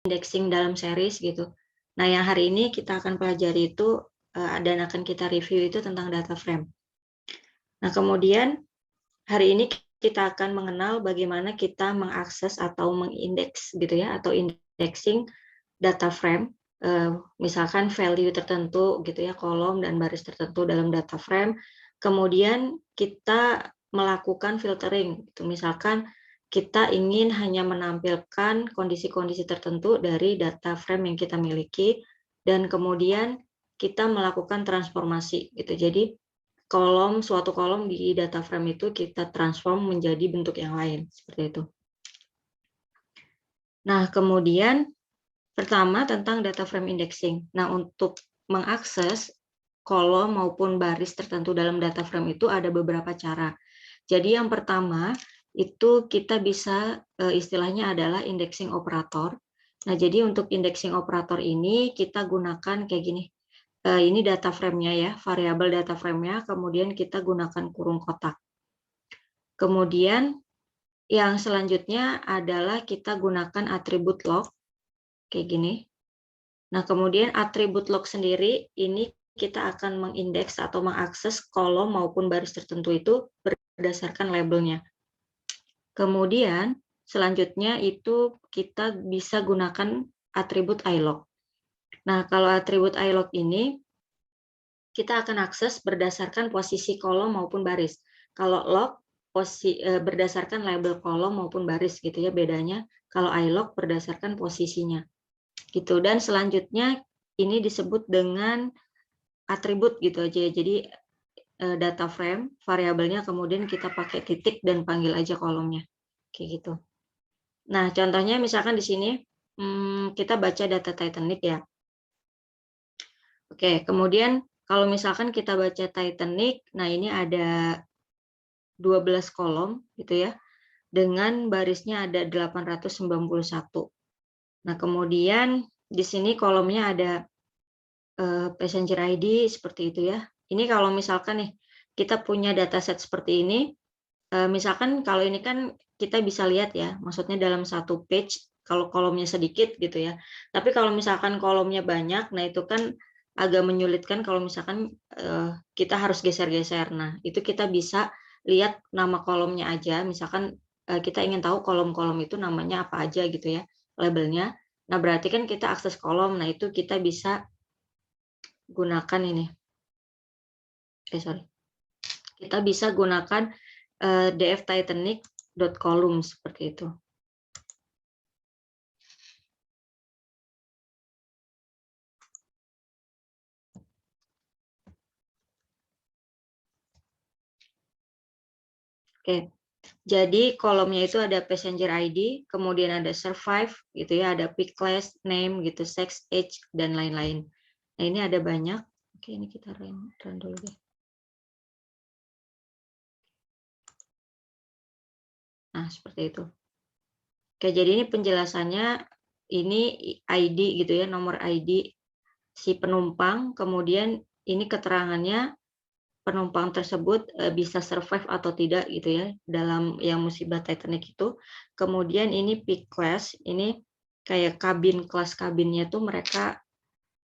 indexing dalam series gitu. Nah, yang hari ini kita akan pelajari itu dan akan kita review itu tentang data frame. Nah, kemudian hari ini kita akan mengenal bagaimana kita mengakses atau mengindeks gitu ya, atau indexing data frame. Misalkan value tertentu gitu ya, kolom dan baris tertentu dalam data frame. Kemudian kita melakukan filtering gitu. Misalkan kita ingin hanya menampilkan kondisi-kondisi tertentu dari data frame yang kita miliki, dan kemudian kita melakukan transformasi gitu. Jadi suatu kolom di data frame itu kita transform menjadi bentuk yang lain, seperti itu. Nah, kemudian pertama tentang data frame indexing. Nah, untuk mengakses kolom maupun baris tertentu dalam data frame itu ada beberapa cara. Jadi yang pertama itu kita bisa istilahnya adalah indexing operator. Nah, jadi untuk indexing operator ini kita gunakan kayak gini. Ini data frame-nya ya, variabel data frame-nya, kemudian kita gunakan kurung kotak. Kemudian yang selanjutnya adalah kita gunakan atribut log, kayak gini. Nah, kemudian atribut log sendiri, ini kita akan mengindeks atau mengakses kolom maupun baris tertentu itu berdasarkan labelnya. Kemudian selanjutnya itu kita bisa gunakan atribut ilog. Nah, kalau atribut ilog ini kita akan akses berdasarkan posisi kolom maupun baris. Kalau log berdasarkan label kolom maupun baris gitu ya bedanya. Kalau ilog berdasarkan posisinya. Gitu. Dan selanjutnya ini disebut dengan atribut gitu aja. Jadi data frame variabelnya kemudian kita pakai titik dan panggil aja kolomnya. Kayak gitu. Nah, contohnya misalkan di sini kita baca data Titanic ya. Oke, kemudian kalau misalkan kita baca Titanic, nah ini ada 12 kolom gitu ya, dengan barisnya ada 891. Nah, kemudian di sini kolomnya ada passenger ID seperti itu ya. Ini kalau misalkan nih kita punya dataset seperti ini, misalkan kalau ini kan kita bisa lihat ya, maksudnya dalam satu page kalau kolomnya sedikit gitu ya. Tapi kalau misalkan kolomnya banyak, nah itu kan agak menyulitkan kalau misalkan kita harus geser-geser. Nah, itu kita bisa lihat nama kolomnya aja. Misalkan kita ingin tahu kolom-kolom itu namanya apa aja gitu ya, labelnya. Nah, berarti kan kita akses kolom. Nah, itu kita bisa gunakan ini. Kita bisa gunakan dftitanic.column seperti itu. Oke, jadi kolomnya itu ada passenger ID, kemudian ada survive gitu ya, ada pick class, name gitu, sex, age dan lain-lain. Nah, ini ada banyak. Oke, ini kita run dulu deh. Nah, seperti itu. Oke, jadi ini penjelasannya, ini ID gitu ya, nomor ID si penumpang, kemudian ini keterangannya penumpang tersebut bisa survive atau tidak gitu ya dalam yang musibah Titanic itu. Kemudian ini pick class, ini kayak kelas kabinnya tuh mereka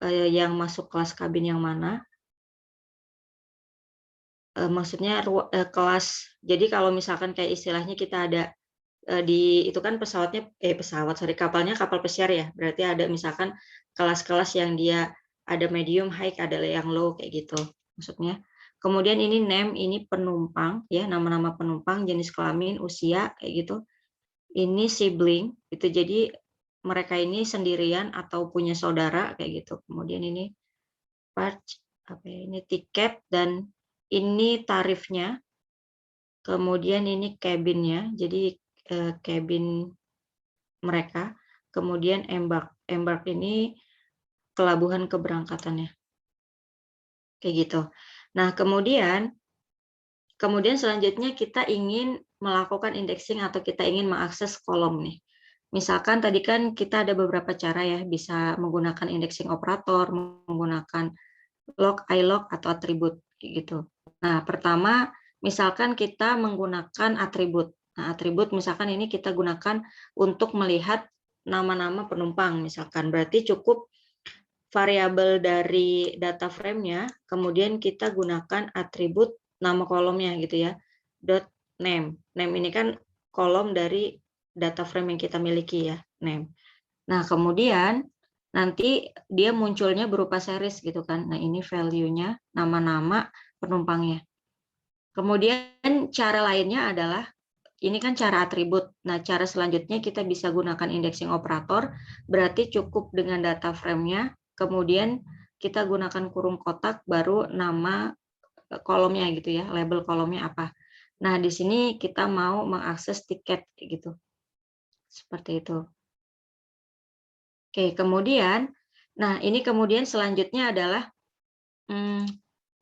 yang masuk kelas kabin yang mana. Maksudnya kelas. Jadi kalau misalkan kayak istilahnya kita ada di itu kan kapalnya kapal pesiar ya. Berarti ada misalkan kelas-kelas yang dia ada medium, high, ada yang low kayak gitu maksudnya. Kemudian ini name, ini penumpang ya, nama-nama penumpang, jenis kelamin, usia kayak gitu. Ini sibling itu jadi mereka ini sendirian atau punya saudara kayak gitu. Kemudian ini ini tiket dan ini tarifnya. Kemudian ini cabin-nya. Jadi cabin mereka, kemudian embark ini pelabuhan keberangkatannya, kayak gitu. Nah, kemudian selanjutnya kita ingin melakukan indexing atau kita ingin mengakses kolom nih. Misalkan tadi kan kita ada beberapa cara ya, bisa menggunakan indexing operator, menggunakan log, ilog atau atribut gitu. Nah, pertama misalkan kita menggunakan atribut. Nah, atribut misalkan ini kita gunakan untuk melihat nama-nama penumpang misalkan. Berarti cukup variabel dari data frame-nya, kemudian kita gunakan atribut nama kolomnya gitu ya. Dot name. Name ini kan kolom dari data frame yang kita miliki ya, name. Nah, kemudian nanti dia munculnya berupa series gitu kan. Nah, ini value-nya, nama-nama penumpangnya. Kemudian cara lainnya adalah ini kan cara atribut. Nah, cara selanjutnya kita bisa gunakan indexing operator, berarti cukup dengan data frame-nya, kemudian kita gunakan kurung kotak, baru nama kolomnya gitu ya, label kolomnya apa. Nah, di sini kita mau mengakses tiket gitu. Seperti itu. Oke, kemudian, nah ini kemudian selanjutnya adalah,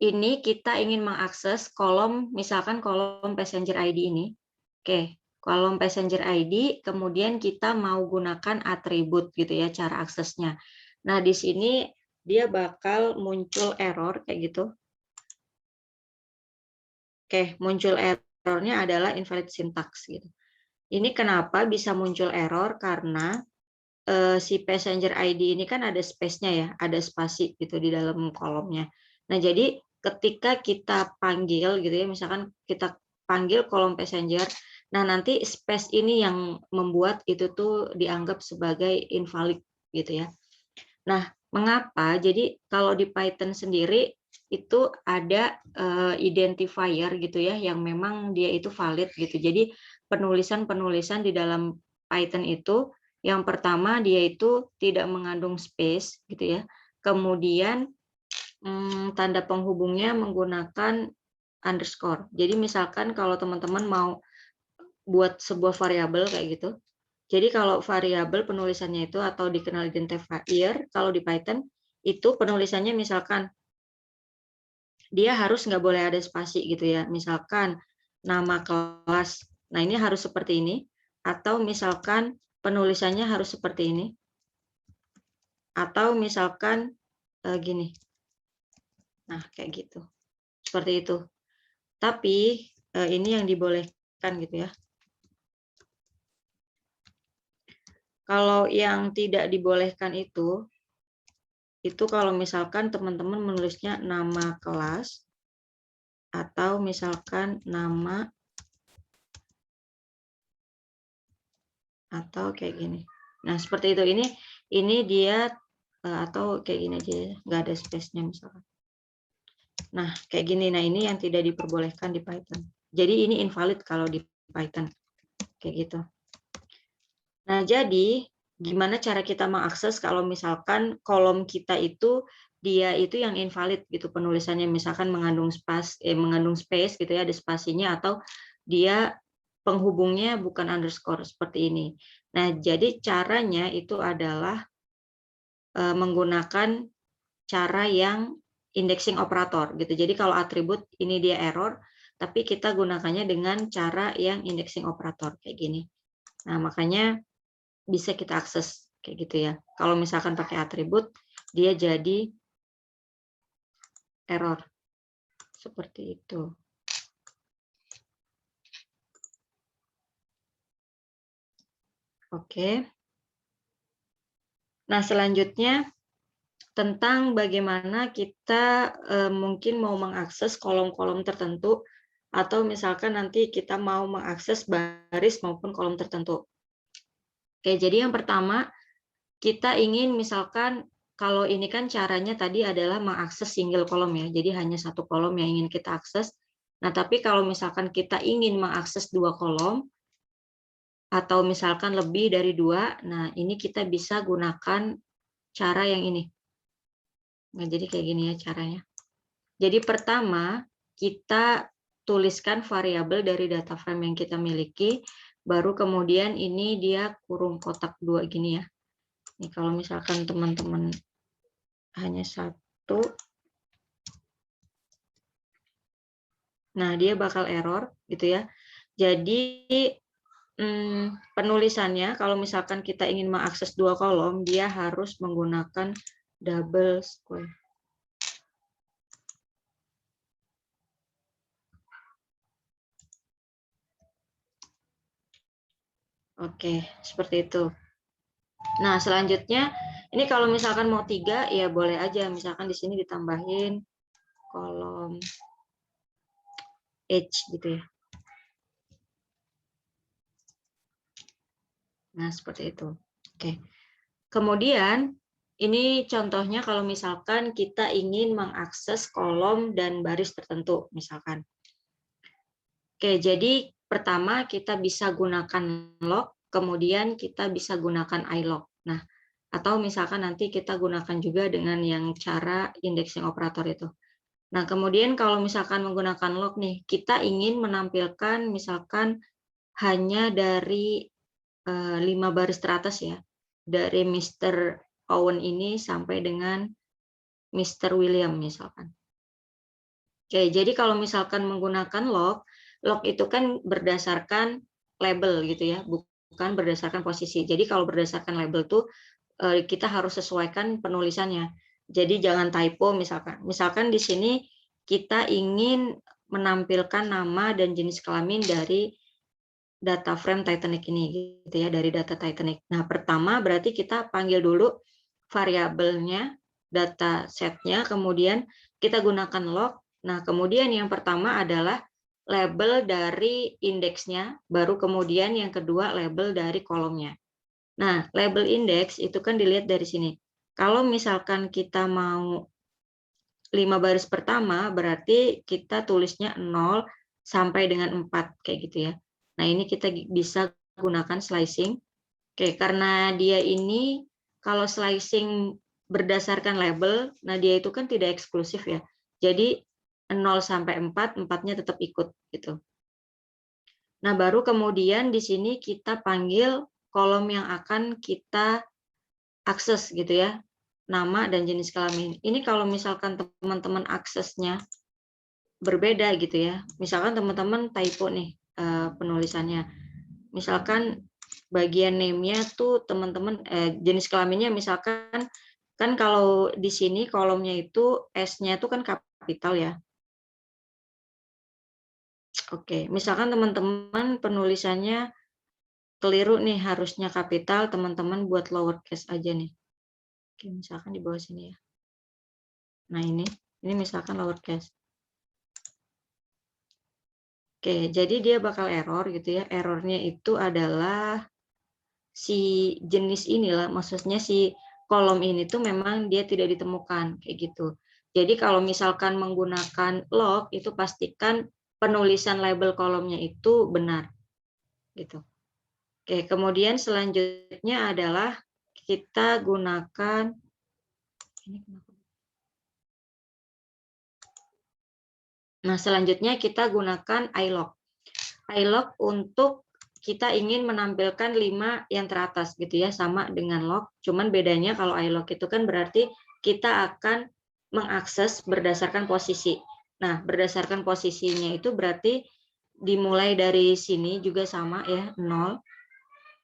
ini kita ingin mengakses kolom, misalkan kolom passenger ID ini. Oke, kolom passenger ID, kemudian kita mau gunakan atribut gitu ya, cara aksesnya. Nah, di sini dia bakal muncul error kayak gitu. Oke, muncul errornya adalah invalid syntax gitu. Ini kenapa bisa muncul error? Karena si passenger ID ini kan ada space-nya ya, ada spasi gitu di dalam kolomnya. Nah, jadi ketika kita panggil gitu ya, misalkan kita panggil kolom passenger, nah nanti space ini yang membuat itu tuh dianggap sebagai invalid gitu ya. Nah, mengapa? Jadi kalau di Python sendiri itu ada identifier gitu ya, yang memang dia itu valid gitu. Jadi penulisan-penulisan di dalam Python itu yang pertama dia itu tidak mengandung space gitu ya. Kemudian tanda penghubungnya menggunakan underscore. Jadi misalkan kalau teman-teman mau buat sebuah variabel kayak gitu. Jadi kalau variabel penulisannya itu atau dikenal identifier kalau di Python itu penulisannya misalkan dia harus nggak boleh ada spasi gitu ya. Misalkan nama kelas. Nah, ini harus seperti ini atau misalkan penulisannya harus seperti ini. Atau misalkan gini. Nah, kayak gitu. Seperti itu. Tapi ini yang dibolehkan gitu ya. Kalau yang tidak dibolehkan itu kalau misalkan teman-teman menulisnya nama kelas atau misalkan nama atau kayak gini. Nah, seperti itu. Ini dia atau kayak gini aja, nggak ada space-nya misalkan. Nah, kayak gini. Nah, ini yang tidak diperbolehkan di Python. Jadi ini invalid kalau di Python. Kayak gitu. Nah, jadi gimana cara kita mengakses kalau misalkan kolom kita itu dia itu yang invalid gitu penulisannya, misalkan mengandung space gitu ya, ada spasinya atau dia penghubungnya bukan underscore seperti ini. Nah, jadi caranya itu adalah menggunakan cara yang indexing operator gitu. Jadi kalau atribut ini dia error, tapi kita gunakannya dengan cara yang indexing operator kayak gini. Nah, makanya bisa kita akses kayak gitu ya. Kalau misalkan pakai atribut, dia jadi error. Seperti itu. Oke. Nah, selanjutnya tentang bagaimana kita mungkin mau mengakses kolom-kolom tertentu atau misalkan nanti kita mau mengakses baris maupun kolom tertentu. Oke, jadi yang pertama kita ingin misalkan kalau ini kan caranya tadi adalah mengakses single kolom ya, jadi hanya satu kolom yang ingin kita akses. Nah, tapi kalau misalkan kita ingin mengakses dua kolom atau misalkan lebih dari dua, nah ini kita bisa gunakan cara yang ini. Nah, jadi kayak gini ya caranya. Jadi pertama kita tuliskan variabel dari data frame yang kita miliki, baru kemudian ini dia kurung kotak dua gini ya. Ini kalau misalkan teman-teman hanya satu, nah dia bakal error gitu ya. Jadi penulisannya kalau misalkan kita ingin mengakses dua kolom, dia harus menggunakan double square. Oke, seperti itu. Nah, selanjutnya ini kalau misalkan mau 3 ya boleh aja, misalkan di sini ditambahin kolom H gitu ya. Nah, seperti itu. Oke. Kemudian ini contohnya kalau misalkan kita ingin mengakses kolom dan baris tertentu misalkan. Oke, jadi pertama kita bisa gunakan log, kemudian kita bisa gunakan ilog. Nah, atau misalkan nanti kita gunakan juga dengan yang cara indexing operator itu. Nah, kemudian kalau misalkan menggunakan log nih, kita ingin menampilkan misalkan hanya dari 5 baris teratas ya, dari Mr. Owen ini sampai dengan Mr. William misalkan. Oke, jadi kalau misalkan menggunakan log, log itu kan berdasarkan label gitu ya, bukan berdasarkan posisi. Jadi kalau berdasarkan label tuh kita harus sesuaikan penulisannya. Jadi jangan typo misalkan. Misalkan di sini kita ingin menampilkan nama dan jenis kelamin dari data frame Titanic ini gitu ya, dari data Titanic. Nah, pertama berarti kita panggil dulu variabelnya, data setnya, kemudian kita gunakan log. Nah, kemudian yang pertama adalah label dari indeksnya, baru kemudian yang kedua label dari kolomnya. Nah, label indeks itu kan dilihat dari sini. Kalau misalkan kita mau 5 baris pertama, berarti kita tulisnya 0 sampai dengan 4, kayak gitu ya. Nah, ini kita bisa gunakan slicing. Oke, karena dia ini kalau slicing berdasarkan label, nah dia itu kan tidak eksklusif ya. Jadi 0 sampai 4, 4-nya tetap ikut gitu. Nah, baru kemudian di sini kita panggil kolom yang akan kita akses gitu ya, nama dan jenis kelamin. Ini kalau misalkan teman-teman aksesnya berbeda gitu ya, misalkan teman-teman typo nih penulisannya, misalkan bagian name-nya tuh teman-teman jenis kelaminnya misalkan kan kalau di sini kolomnya itu S-nya itu kan kapital ya. Oke, misalkan teman-teman penulisannya keliru nih, harusnya kapital, teman-teman buat lowercase aja nih. Oke, misalkan di bawah sini ya. Nah, ini misalkan lowercase. Oke, jadi dia bakal error gitu ya. Errornya itu adalah si jenis inilah, maksudnya si kolom ini tuh memang dia tidak ditemukan kayak gitu. Jadi kalau misalkan menggunakan log itu pastikan penulisan label kolomnya itu benar gitu. Oke, kemudian selanjutnya adalah kita gunakan ini kenapa? Nah, selanjutnya kita gunakan ilog. Ilog untuk kita ingin menampilkan 5 yang teratas gitu ya, sama dengan log, cuman bedanya kalau ilog itu kan berarti kita akan mengakses berdasarkan posisi. Nah, berdasarkan posisinya itu berarti dimulai dari sini juga sama ya, 0.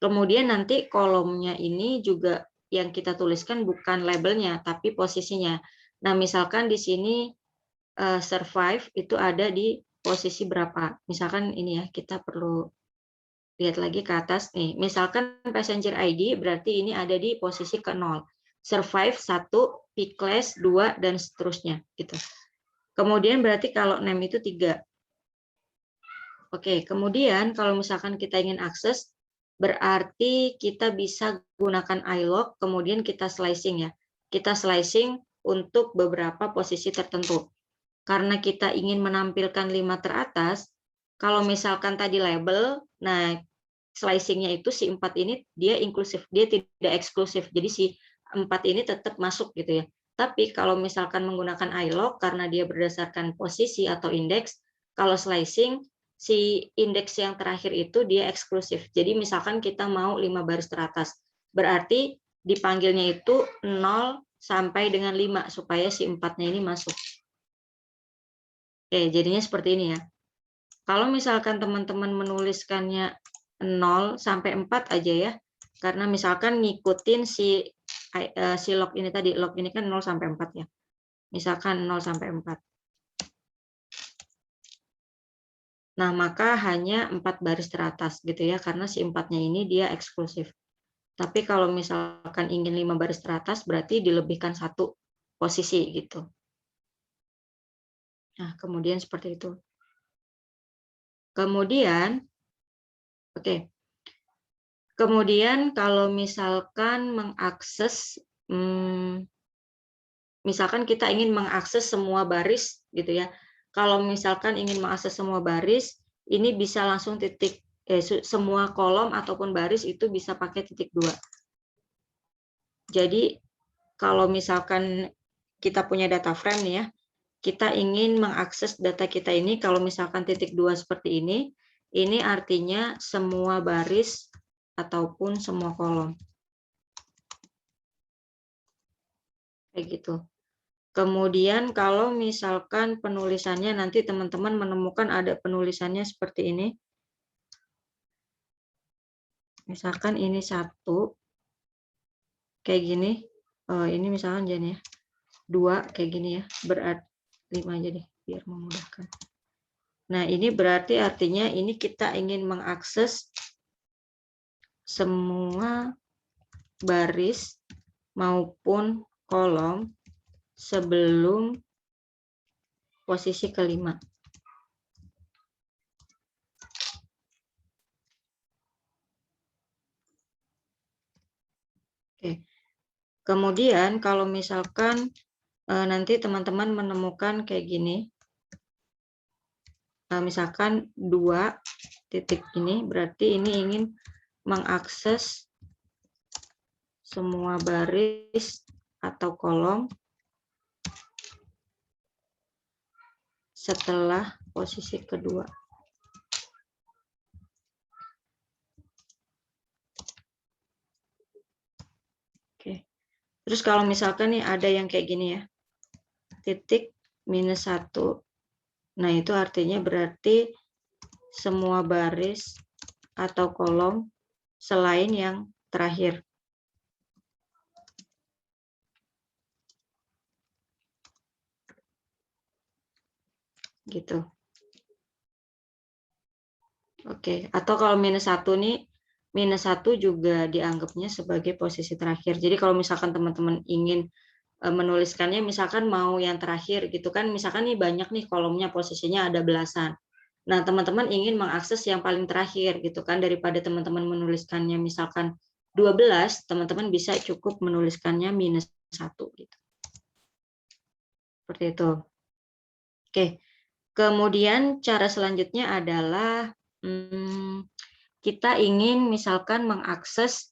Kemudian nanti kolomnya ini juga yang kita tuliskan bukan labelnya, tapi posisinya. Nah, misalkan di sini survive itu ada di posisi berapa. Misalkan ini ya, kita perlu lihat lagi ke atas nih. Misalkan passenger ID berarti ini ada di posisi ke-0. Survive 1, P-class 2 dan seterusnya gitu. Kemudian berarti kalau name itu 3. Oke, kemudian kalau misalkan kita ingin akses berarti kita bisa gunakan ilog kemudian kita slicing ya. Kita slicing untuk beberapa posisi tertentu. Karena kita ingin menampilkan 5 teratas, kalau misalkan tadi label, nah slicing-nya itu si 4 ini dia inklusif, dia tidak eksklusif. Jadi si 4 ini tetap masuk gitu ya. Tapi kalau misalkan menggunakan ilog karena dia berdasarkan posisi atau indeks, kalau slicing si indeks yang terakhir itu dia eksklusif. Jadi misalkan kita mau 5 baris teratas, berarti dipanggilnya itu 0 sampai dengan 5 supaya si 4-nya ini masuk. Oke, jadinya seperti ini ya. Kalau misalkan teman-teman menuliskannya 0 sampai 4 aja ya, karena misalkan ngikutin si log ini tadi, log ini kan 0 sampai 4 ya. Misalkan 0 sampai 4. Nah, maka hanya 4 baris teratas gitu ya, karena si 4-nya ini dia eksklusif. Tapi kalau misalkan ingin 5 baris teratas, berarti dilebihkan 1 posisi gitu. Nah, kemudian seperti itu. Kemudian, oke. Kemudian kalau misalkan mengakses, misalkan kita ingin mengakses semua baris gitu ya. Kalau misalkan ingin mengakses semua baris, ini bisa langsung semua kolom ataupun baris itu bisa pakai titik 2. Jadi kalau misalkan kita punya data frame nih ya, kita ingin mengakses data kita ini, kalau misalkan titik 2 seperti ini artinya semua baris ataupun semua kolom. Kayak gitu. Kemudian kalau misalkan penulisannya nanti teman-teman menemukan ada penulisannya seperti ini. Misalkan ini 1, kayak gini. Ini misalkan jadi ya. 2 kayak gini ya. Berarti 5 aja deh biar memudahkan. Nah, ini berarti artinya ini kita ingin mengakses semua baris maupun kolom sebelum posisi kelima. Oke. Kemudian kalau misalkan nanti teman-teman menemukan kayak gini, misalkan 2 titik ini, berarti ini ingin mengakses semua baris atau kolom setelah posisi kedua. Oke. Terus kalau misalkan nih ada yang kayak gini ya, titik -1. Nah, itu artinya berarti semua baris atau kolom selain yang terakhir. Gitu. Oke, atau kalau -1 nih, -1 juga dianggapnya sebagai posisi terakhir. Jadi kalau misalkan teman-teman ingin menuliskannya, misalkan mau yang terakhir gitu kan, misalkan nih banyak nih kolomnya, posisinya ada belasan. Nah, teman-teman ingin mengakses yang paling terakhir gitu kan, daripada teman-teman menuliskannya misalkan 12, teman-teman bisa cukup menuliskannya -1 gitu. Seperti itu. Oke. Kemudian cara selanjutnya adalah kita ingin misalkan mengakses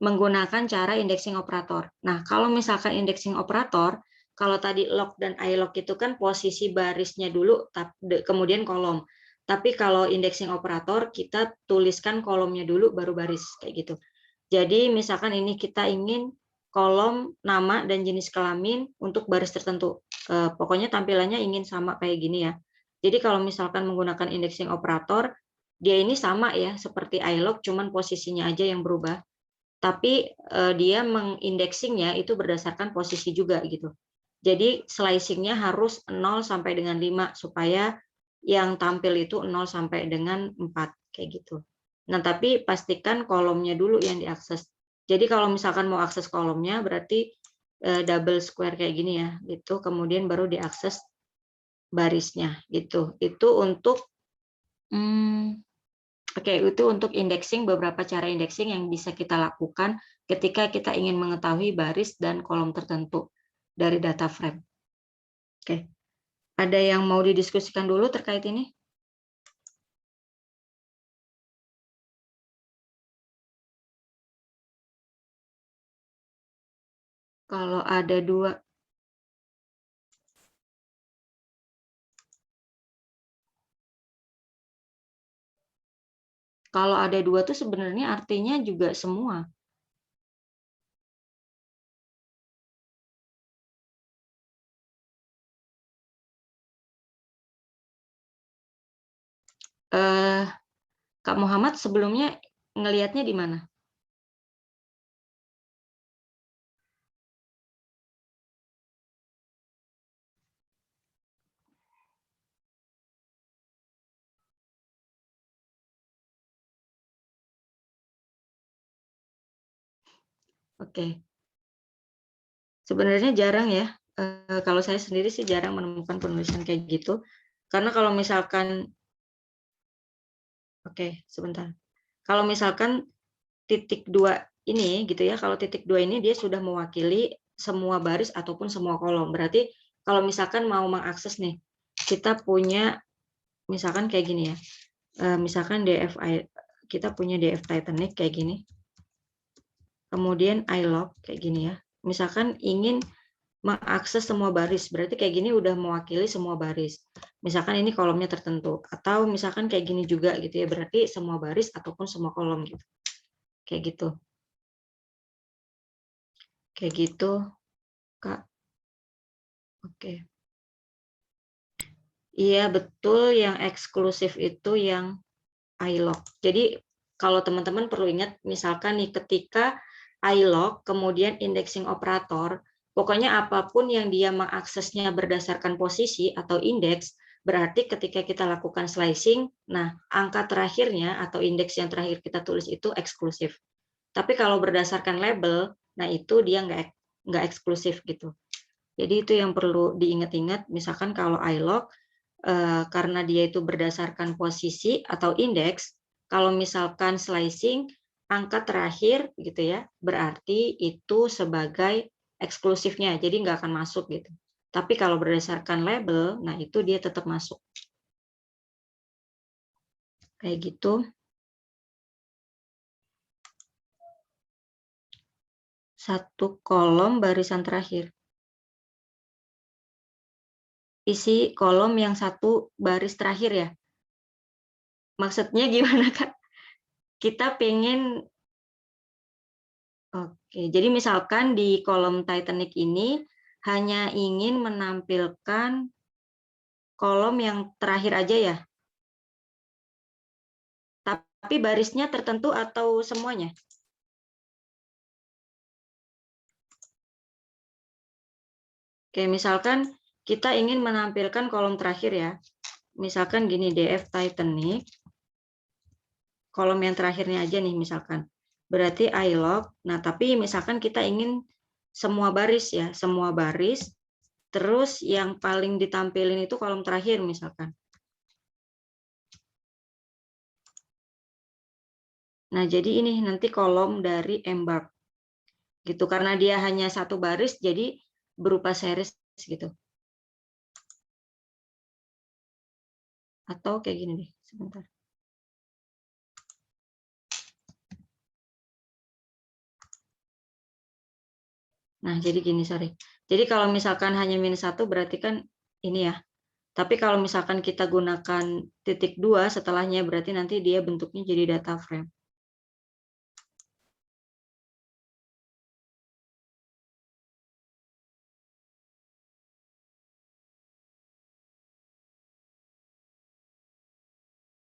menggunakan cara indexing operator. Nah, kalau misalkan indexing operator, kalau tadi lock dan iLock itu kan posisi barisnya dulu, kemudian kolom. Tapi kalau indexing operator, kita tuliskan kolomnya dulu, baru baris, kayak gitu. Jadi, misalkan ini kita ingin kolom nama dan jenis kelamin untuk baris tertentu. Pokoknya tampilannya ingin sama kayak gini ya. Jadi, kalau misalkan menggunakan indexing operator, dia ini sama ya, seperti iLock, cuman posisinya aja yang berubah. Tapi dia mengindeksingnya itu berdasarkan posisi juga gitu. Jadi slicingnya harus 0 sampai dengan 5 supaya yang tampil itu 0 sampai dengan 4 kayak gitu. Nah, tapi pastikan kolomnya dulu yang diakses. Jadi kalau misalkan mau akses kolomnya berarti double square kayak gini ya, gitu. Kemudian baru diakses barisnya gitu. Itu untuk Oke, itu untuk indexing, beberapa cara indexing yang bisa kita lakukan ketika kita ingin mengetahui baris dan kolom tertentu dari data frame. Oke, ada yang mau didiskusikan dulu terkait ini? Kalau ada dua, tuh sebenarnya artinya juga semua. Kak Muhammad sebelumnya ngelihatnya di mana? Oke. Sebenarnya jarang ya. Kalau saya sendiri sih jarang menemukan penulisan kayak gitu. Karena kalau misalkan, oke, sebentar. Kalau misalkan titik 2 ini gitu ya, kalau titik 2 ini dia sudah mewakili semua baris ataupun semua kolom. Berarti kalau misalkan mau mengakses nih, kita punya misalkan kayak gini ya. Misalkan kita punya DF Titanic kayak gini. Kemudian iLog kayak gini ya. Misalkan ingin mengakses semua baris, berarti kayak gini udah mewakili semua baris. Misalkan ini kolomnya tertentu, atau misalkan kayak gini juga gitu ya, berarti semua baris ataupun semua kolom gitu. Kayak gitu. Kayak gitu, Kak. Oke. Iya, betul, yang eksklusif itu yang iLog. Jadi kalau teman-teman perlu ingat, misalkan nih ketika iLog, kemudian indexing operator, pokoknya apapun yang dia mengaksesnya berdasarkan posisi atau indeks, berarti ketika kita lakukan slicing, nah angka terakhirnya atau indeks yang terakhir kita tulis itu eksklusif. Tapi kalau berdasarkan label, nah itu dia nggak eksklusif gitu. Jadi itu yang perlu diingat-ingat, misalkan kalau iLog, karena dia itu berdasarkan posisi atau indeks, kalau misalkan slicing, angka terakhir gitu ya, berarti itu sebagai eksklusifnya, jadi nggak akan masuk gitu. Tapi kalau berdasarkan label, nah itu dia tetap masuk. Kayak gitu. Satu kolom barisan terakhir. Isi kolom yang satu baris terakhir ya. Maksudnya gimana, Kak? Kita pengen, oke, jadi misalkan di kolom Titanic ini hanya ingin menampilkan kolom yang terakhir aja ya, tapi barisnya tertentu atau semuanya? Oke, misalkan kita ingin menampilkan kolom terakhir ya, misalkan gini, DF Titanic, kolom yang terakhirnya aja nih misalkan, berarti iLog, nah tapi misalkan kita ingin semua baris ya, semua baris, terus yang paling ditampilin itu kolom terakhir misalkan. Nah, jadi ini nanti kolom dari embark. Gitu, karena dia hanya satu baris, jadi berupa series gitu. Atau kayak gini deh, sebentar. Nah, jadi gini, sorry. Jadi kalau misalkan hanya -1 berarti kan ini ya. Tapi kalau misalkan kita gunakan titik 2 setelahnya, berarti nanti dia bentuknya jadi data frame.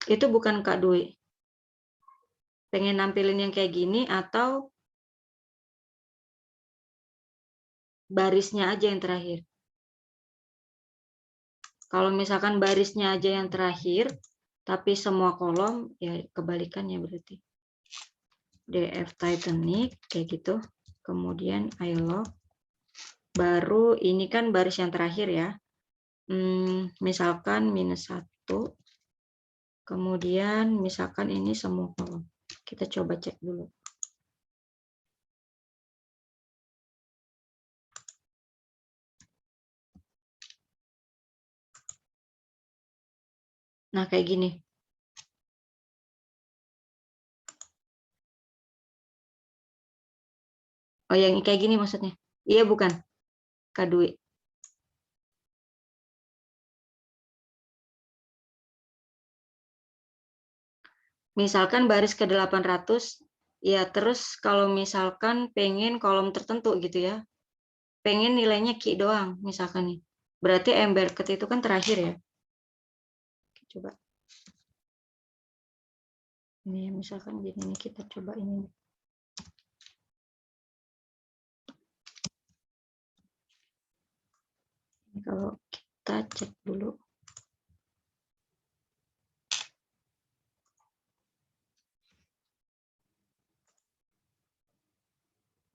Itu bukan Kak Dwi. Pengen nampilin yang kayak gini atau barisnya aja yang terakhir? Kalau misalkan barisnya aja yang terakhir, tapi semua kolom, ya kebalikannya berarti. DF Titanic, kayak gitu. Kemudian iLog. Baru ini kan baris yang terakhir ya. Misalkan -1. Kemudian misalkan ini semua kolom. Kita coba cek dulu. Nah, kayak gini. Oh, yang kayak gini maksudnya? Iya, bukan? Kak Dwi. Misalkan baris ke 800, ya terus kalau misalkan pengen kolom tertentu gitu ya, pengen nilainya Ki doang, misalkan nih. Berarti embedded itu kan terakhir ya. Coba. Ini misalkan gini nih, kita coba ini. Ini kalau kita cek dulu.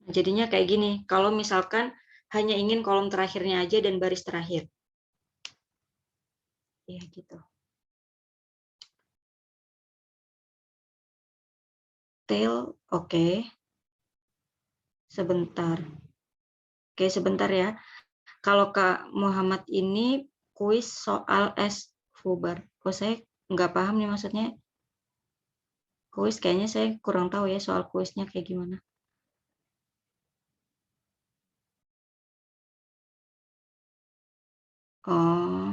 Jadinya kayak gini, kalau misalkan hanya ingin kolom terakhirnya aja dan baris terakhir. Ya gitu. Tail, oke. Sebentar. Oke, sebentar ya. Kalau Kak Muhammad ini kuis soal S. Fubar. Kok saya nggak paham nih maksudnya. Kuis kayaknya saya kurang tahu ya soal kuisnya kayak gimana. Oh,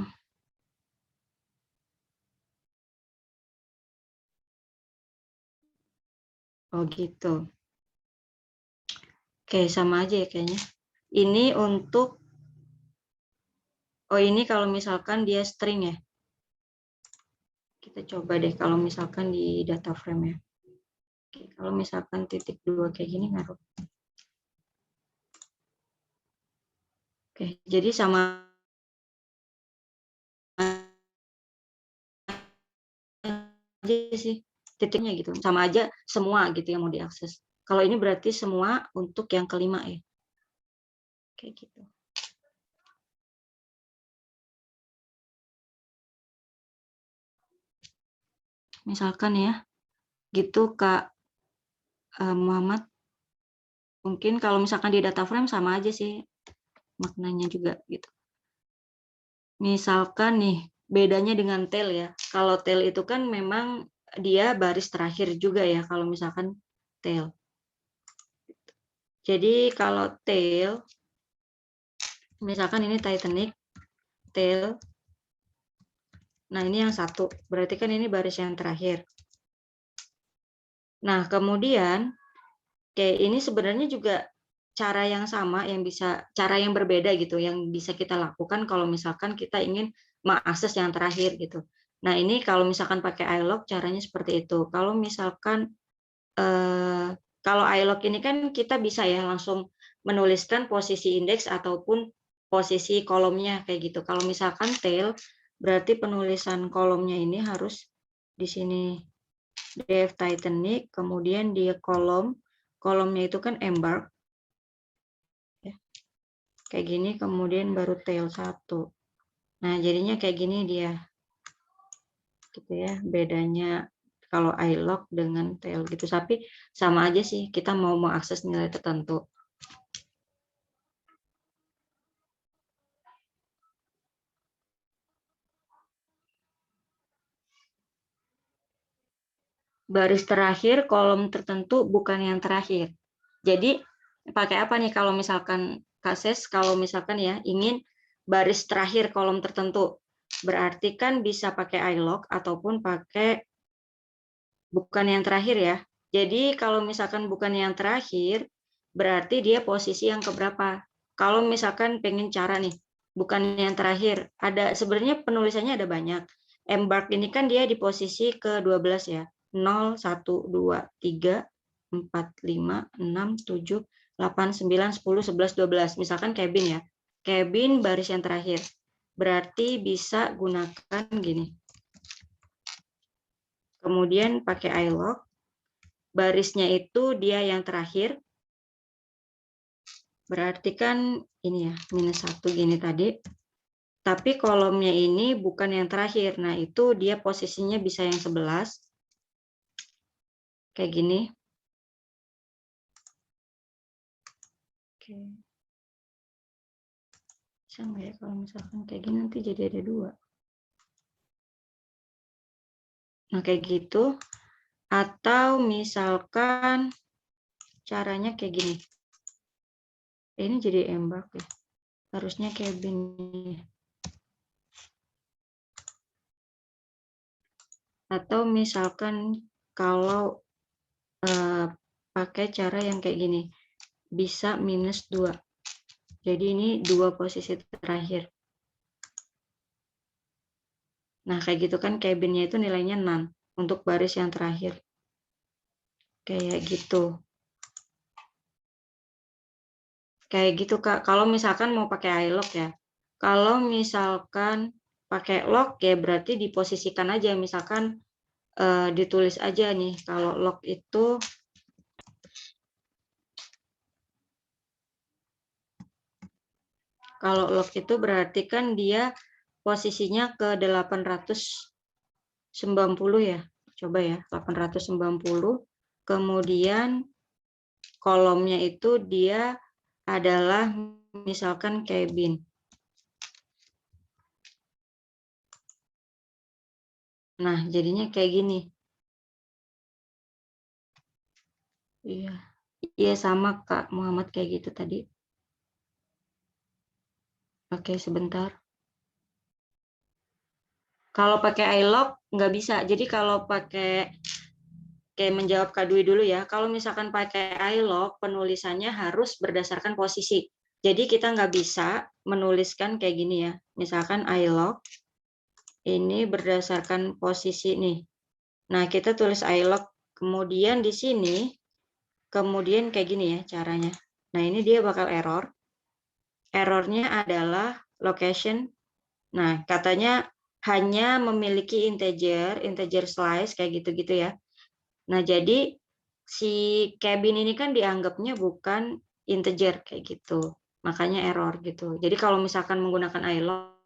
oh gitu. Oke, sama aja ya kayaknya. Ini untuk, oh ini kalau misalkan dia string ya. Kita coba deh kalau misalkan di data frame ya. Oke, kalau misalkan titik 2 kayak gini ngaruh. Oke, jadi sama aja sih titiknya gitu. Sama aja semua gitu yang mau diakses. Kalau ini berarti semua untuk yang kelima ya. Kayak gitu. Misalkan ya, gitu Kak Muhammad. Mungkin kalau misalkan di data frame sama aja sih maknanya juga gitu. Misalkan nih, bedanya dengan tail ya. Kalau tail itu kan memang dia baris terakhir juga ya kalau misalkan tail. Jadi kalau tail, misalkan ini Titanic, tail. Nah ini yang satu, berarti kan ini baris yang terakhir. Nah kemudian, kayak ini sebenarnya juga cara yang sama, cara yang berbeda gitu, yang bisa kita lakukan kalau misalkan kita ingin mengakses yang terakhir gitu. Nah ini kalau misalkan pakai iLog caranya seperti itu. Kalau misalkan kalau iLog ini kan kita bisa ya langsung menuliskan posisi indeks ataupun posisi kolomnya kayak gitu. Kalau misalkan tail, berarti penulisan kolomnya ini harus di sini def Titanic, kemudian di kolomnya itu kan embark, ya. Kayak gini, kemudian baru tail 1. Nah jadinya kayak gini dia, gitu ya bedanya kalau iLog dengan tail gitu. Tapi sama aja sih, kita mau mengakses nilai tertentu. Baris terakhir kolom tertentu bukan yang terakhir. Jadi pakai apa nih kalau misalkan kases, kalau misalkan ya ingin baris terakhir kolom tertentu, berarti kan bisa pakai iLog ataupun pakai bukan yang terakhir ya. Jadi kalau misalkan bukan yang terakhir, berarti dia posisi yang keberapa. Kalau misalkan pengen cara nih, bukan yang terakhir, ada sebenarnya penulisannya ada banyak. Embark ini kan dia di posisi ke-12 ya. 0, 1, 2, 3, 4, 5, 6, 7, 8, 9, 10, 11, 12. Misalkan cabin ya. Cabin baris yang terakhir. Berarti bisa gunakan gini. Kemudian pakai iLog. Barisnya itu dia yang terakhir, berarti kan ini ya, -1 gini tadi, tapi kolomnya ini bukan yang terakhir. Nah, itu dia posisinya bisa yang 11, kayak gini. Oke. Bisa nggak ya kalau misalkan kayak gini nanti jadi ada 2. Nah, kayak gitu. Atau misalkan caranya kayak gini. Ini jadi embark ya. Harusnya cabin. Atau misalkan kalau pakai cara yang kayak gini, bisa -2. Jadi ini 2 posisi terakhir. Nah, kayak gitu kan cabinnya itu nilainya none untuk baris yang terakhir. Kayak gitu. Kayak gitu, Kak. Kalau misalkan mau pakai iLog ya. Kalau misalkan pakai log ya berarti diposisikan aja. Misalkan ditulis aja nih. Kalau log itu Kalau lock itu berarti kan dia posisinya ke 890 ya. Coba ya, 890. Kemudian kolomnya itu dia adalah misalkan cabin. Nah, jadinya kayak gini. Iya. Iya sama Kak Muhammad kayak gitu tadi. Oke, sebentar. Kalau pakai iLog nggak bisa. Jadi kalau pakai kayak menjawab Kak Dwi dulu ya. Kalau misalkan pakai iLog, penulisannya harus berdasarkan posisi. Jadi kita nggak bisa menuliskan kayak gini ya. Misalkan iLog ini berdasarkan posisi nih. Nah, kita tulis iLog. Kemudian di sini, kemudian kayak gini ya caranya. Nah, ini dia bakal error. Errornya adalah location. Nah, katanya hanya memiliki integer slice, kayak gitu-gitu ya. Nah, jadi si cabin ini kan dianggapnya bukan integer, kayak gitu. Makanya error gitu. Jadi kalau misalkan menggunakan iLog,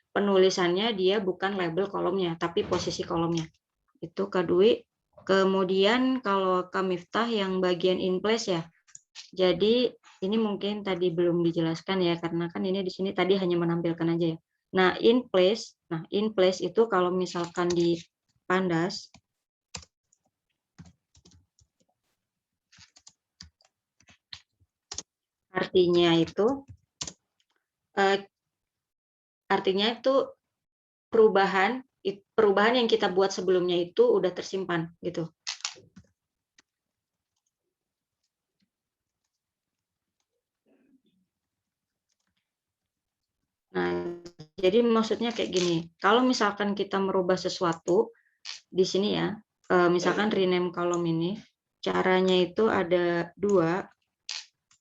penulisannya dia bukan label kolomnya, tapi posisi kolomnya. Itu Kak Dwi. Kemudian kalau Kak Miftah yang bagian in place ya. Jadi ini mungkin tadi belum dijelaskan ya, karena kan ini di sini tadi hanya menampilkan aja ya. Nah, in place itu kalau misalkan di Pandas, artinya itu perubahan yang kita buat sebelumnya itu udah tersimpan gitu. Nah, jadi maksudnya kayak gini, kalau misalkan kita merubah sesuatu di sini ya, misalkan rename kolom ini, caranya itu ada dua,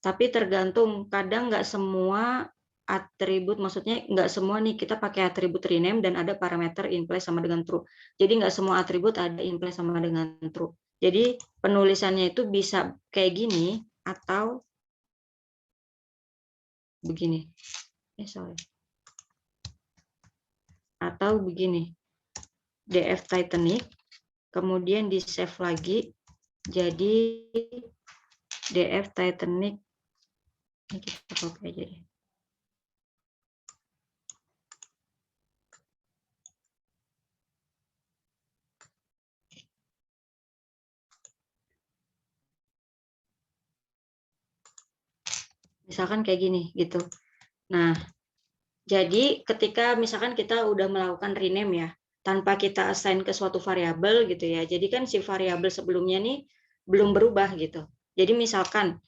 tapi tergantung, kadang nggak semua atribut, maksudnya nggak semua nih kita pakai atribut rename dan ada parameter in place sama dengan true. Jadi nggak semua atribut ada in place sama dengan true. Jadi penulisannya itu bisa kayak gini atau begini. Sorry. Atau begini. DF Titanic, kemudian di save lagi, jadi DF Titanic, ini kita copy aja deh. Misalkan kayak gini gitu. Nah, jadi ketika misalkan kita udah melakukan rename ya, tanpa kita assign ke suatu variabel gitu ya. Jadi kan si variabel sebelumnya nih belum berubah gitu. Jadi misalkan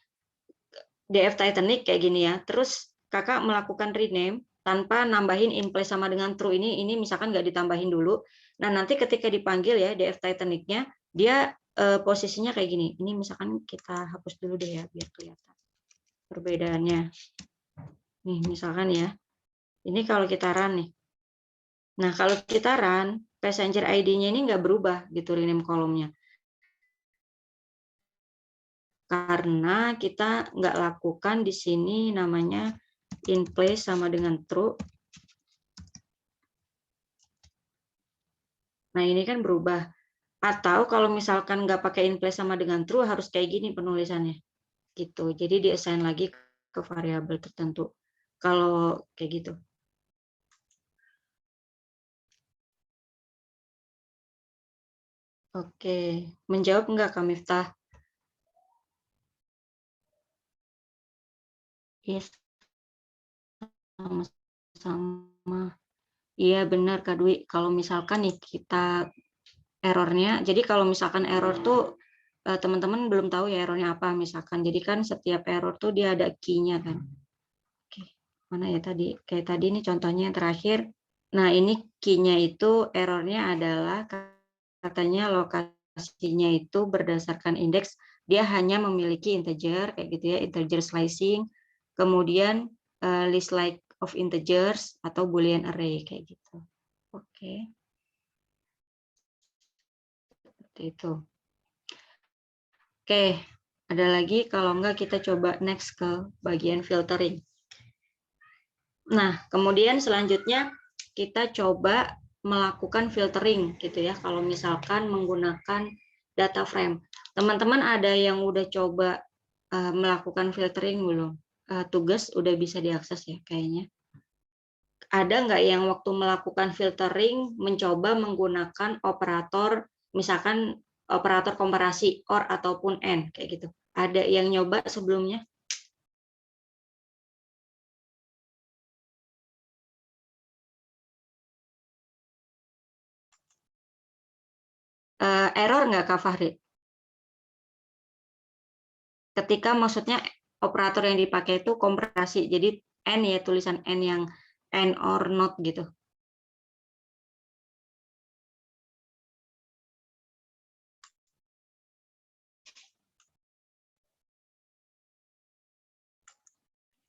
DF Titanic kayak gini ya, terus kakak melakukan rename tanpa nambahin in place sama dengan true ini misalkan nggak ditambahin dulu. Nah, nanti ketika dipanggil ya DF Titanic-nya, dia posisinya kayak gini. Ini misalkan kita hapus dulu deh ya biar kelihatan perbedaannya. Nih misalkan ya, ini kalau kita run nih. Nah, kalau kita run, passenger ID-nya ini nggak berubah gitu rename kolomnya. Karena kita nggak lakukan di sini namanya in place sama dengan true. Nah, ini kan berubah. Atau kalau misalkan nggak pakai in place sama dengan true, harus kayak gini penulisannya. Gitu. Jadi di-assign lagi ke variabel tertentu. Kalau kayak gitu. Oke. Menjawab nggak Kak Miftah? Yes. Sama-sama. Iya benar Kak Dwi. Kalau misalkan nih kita errornya, jadi kalau misalkan error tuh teman-teman belum tahu ya errornya apa misalkan. Jadi kan setiap error tuh dia ada key-nya kan. Oke, mana ya tadi? Kayak tadi ini contohnya yang terakhir. Nah ini key-nya itu errornya adalah katanya lokasinya itu berdasarkan indeks dia hanya memiliki integer kayak gitu ya, integer slicing. Kemudian list like of integers atau boolean array kayak gitu. Oke. Seperti itu. Oke, Ada lagi, kalau enggak kita coba next ke bagian filtering. Nah, kemudian selanjutnya kita coba melakukan filtering gitu ya, kalau misalkan menggunakan data frame. Teman-teman ada yang udah coba melakukan filtering belum? Tugas udah bisa diakses ya kayaknya. Ada nggak yang waktu melakukan filtering mencoba menggunakan operator, misalkan operator komparasi OR ataupun AND kayak gitu? Ada yang nyoba sebelumnya? Error nggak Kak Fahri? Ketika maksudnya operator yang dipakai itu komparasi, jadi N ya, tulisan N yang N or not gitu.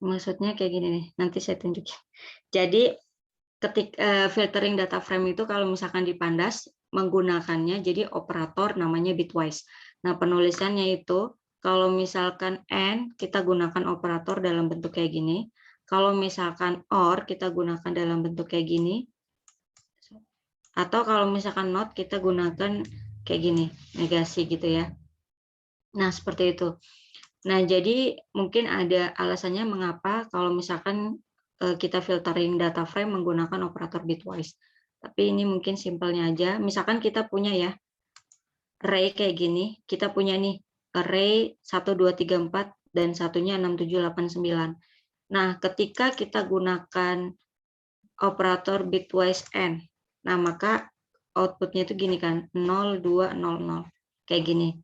Maksudnya kayak gini nih, nanti saya tunjukin. Jadi ketika filtering data frame itu kalau misalkan di Pandas menggunakannya jadi operator namanya bitwise. Nah, penulisannya itu kalau misalkan AND kita gunakan operator dalam bentuk kayak gini. Kalau misalkan OR kita gunakan dalam bentuk kayak gini. Atau kalau misalkan not kita gunakan kayak gini, negasi gitu ya. Nah, seperti itu. Nah, jadi mungkin ada alasannya mengapa kalau misalkan kita filtering data frame menggunakan operator bitwise. Tapi ini mungkin simpelnya aja. Misalkan kita punya ya array kayak gini, kita punya nih array 1 2 3 4 dan satunya 6 7 8 9. Nah, ketika kita gunakan operator bitwise AND, nah maka outputnya itu gini kan, 0 2 0 0 kayak gini.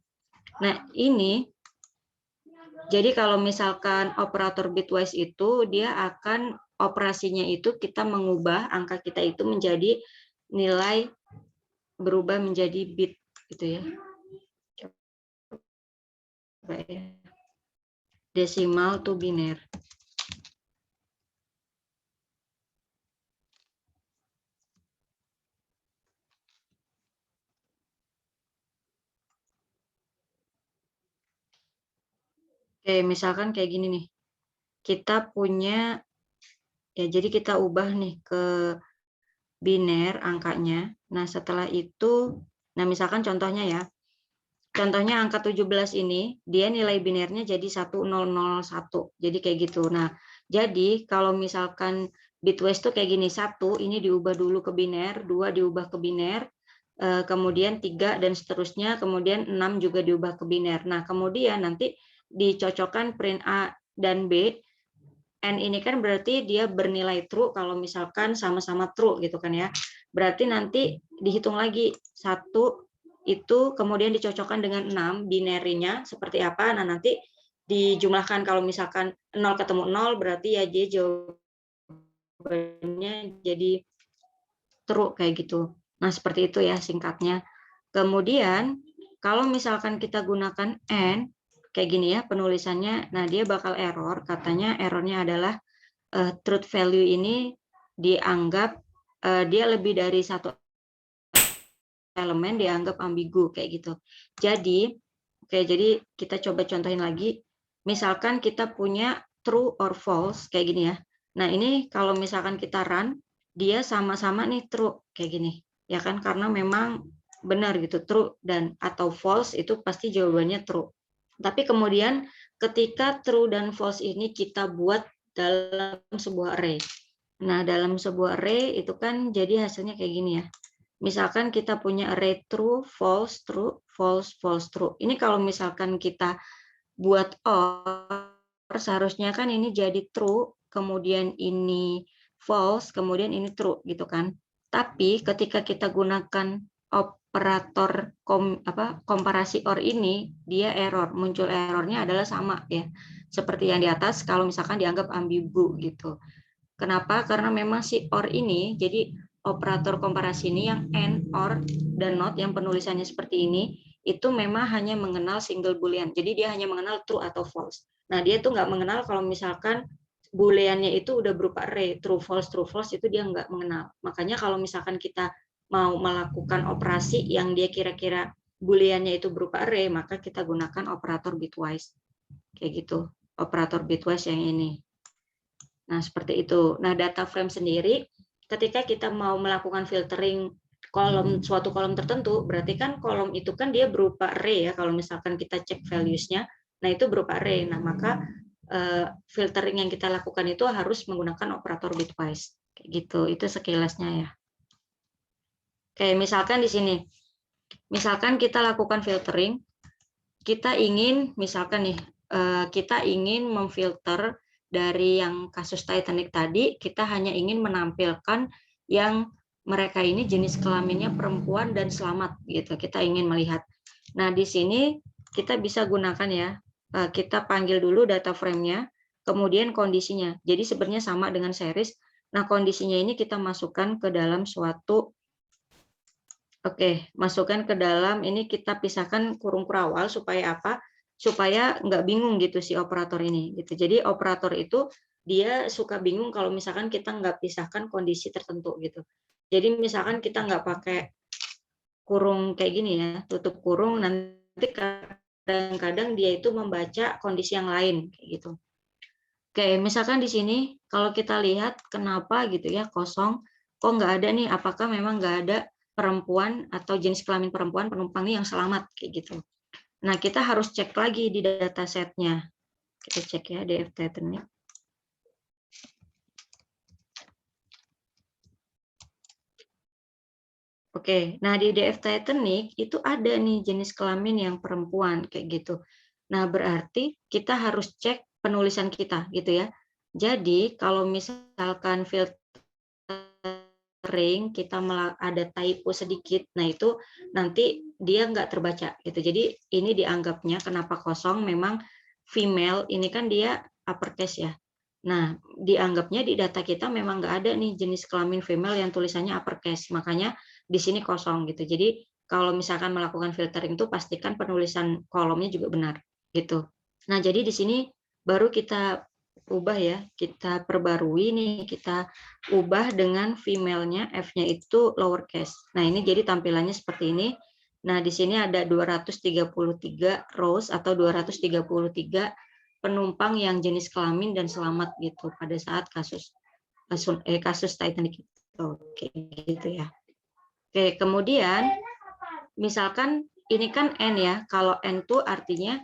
Nah, ini jadi kalau misalkan operator bitwise itu dia akan operasinya itu kita mengubah angka kita itu menjadi nilai berubah menjadi bit gitu ya. Coba ya. Desimal to biner. Oke, misalkan kayak gini nih. Kita punya ya jadi kita ubah nih ke biner angkanya. Nah, setelah itu nah misalkan contohnya ya. Contohnya angka 17 ini, dia nilai binernya jadi 1001. Jadi kayak gitu. Nah, jadi kalau misalkan bitwise tuh kayak gini, 1 ini diubah dulu ke biner, 2 diubah ke biner, kemudian 3 dan seterusnya, kemudian 6 juga diubah ke biner. Nah, kemudian nanti dicocokkan print A dan B. N ini kan berarti dia bernilai true kalau misalkan sama-sama true gitu kan ya. Berarti nanti dihitung lagi 1 itu kemudian dicocokkan dengan 6 binarinya seperti apa. Nah, nanti dijumlahkan kalau misalkan 0 ketemu 0 berarti ya J jawabannya jadi true kayak gitu. Nah, seperti itu ya singkatnya. Kemudian kalau misalkan kita gunakan N kayak gini ya penulisannya, nah dia bakal error. Katanya errornya adalah truth value ini dianggap dia lebih dari satu elemen dianggap ambigu kayak gitu. Jadi, oke, jadi kita coba contohin lagi. Misalkan kita punya true or false kayak gini ya. Nah, ini kalau misalkan kita run, dia sama-sama nih true kayak gini. Ya kan karena memang benar gitu, true dan atau false itu pasti jawabannya true. Tapi kemudian ketika true dan false ini kita buat dalam sebuah array. Nah, dalam sebuah array itu kan jadi hasilnya kayak gini ya. Misalkan kita punya array true, false, true, false, false, true. Ini kalau misalkan kita buat OR, seharusnya kan ini jadi true, kemudian ini false, kemudian ini true gitu kan. Tapi ketika kita gunakan operator komparasi OR ini, dia error. Muncul errornya adalah sama ya. Seperti yang di atas kalau misalkan dianggap ambigu gitu. Kenapa? Karena memang si OR ini, jadi operator komparasi ini yang AND, OR, dan NOT yang penulisannya seperti ini, itu memang hanya mengenal single boolean. Jadi dia hanya mengenal true atau false. Nah, dia tuh nggak mengenal kalau misalkan booleannya itu udah berupa array, true false itu dia nggak mengenal. Makanya kalau misalkan kita mau melakukan operasi yang dia kira-kira booleannya itu berupa array, maka kita gunakan operator bitwise. Kayak gitu, operator bitwise yang ini. Nah, seperti itu. Nah, data frame sendiri, ketika kita mau melakukan filtering suatu kolom tertentu, berarti kan kolom itu kan dia berupa array ya, kalau misalkan kita cek values-nya, nah itu berupa array. Nah, maka filtering yang kita lakukan itu harus menggunakan operator bitwise. Kayak gitu, itu sekilasnya ya. Kayak misalkan di sini, misalkan kita lakukan filtering, kita ingin, misalkan nih, kita ingin memfilter dari yang kasus Titanic tadi, kita hanya ingin menampilkan yang mereka ini jenis kelaminnya perempuan dan selamat gitu. Kita ingin melihat. Nah, di sini kita bisa gunakan ya, kita panggil dulu data frame-nya, kemudian kondisinya. Jadi sebenarnya sama dengan series. Nah, kondisinya ini kita masukkan ke dalam suatu, masukkan ke dalam ini, kita pisahkan kurung kurawal supaya apa? Supaya nggak bingung gitu si operator ini gitu. Jadi operator itu dia suka bingung kalau misalkan kita nggak pisahkan kondisi tertentu gitu. Jadi misalkan kita nggak pakai kurung kayak gini ya, tutup kurung, nanti kadang-kadang dia itu membaca kondisi yang lain kayak gitu. Oke, misalkan di sini kalau kita lihat kenapa gitu ya kosong, kok nggak ada nih? Apakah memang nggak ada perempuan atau jenis kelamin perempuan penumpang nih yang selamat kayak gitu? Nah, kita harus cek lagi di datasetnya. Kita cek ya DF Titanic. Oke, nah di DF Titanic itu ada nih jenis kelamin yang perempuan kayak gitu. Nah, berarti kita harus cek penulisan kita gitu ya. Jadi, kalau misalkan filtering kita ada typo sedikit, nah itu nanti dia nggak terbaca gitu. Jadi ini dianggapnya kenapa kosong, memang female ini kan dia uppercase ya. Nah, dianggapnya di data kita memang nggak ada nih jenis kelamin female yang tulisannya uppercase, makanya di sini kosong gitu. Jadi kalau misalkan melakukan filtering itu pastikan penulisan kolomnya juga benar gitu. Nah, jadi di sini baru kita ubah ya, kita perbarui nih, kita ubah dengan female-nya, F-nya itu lowercase. Nah, ini jadi tampilannya seperti ini. Nah, di sini ada 233 rows atau 233 penumpang yang jenis kelamin dan selamat gitu pada saat kasus Titanic itu. Oke, gitu ya. Oke, kemudian misalkan ini kan N ya. Kalau N itu artinya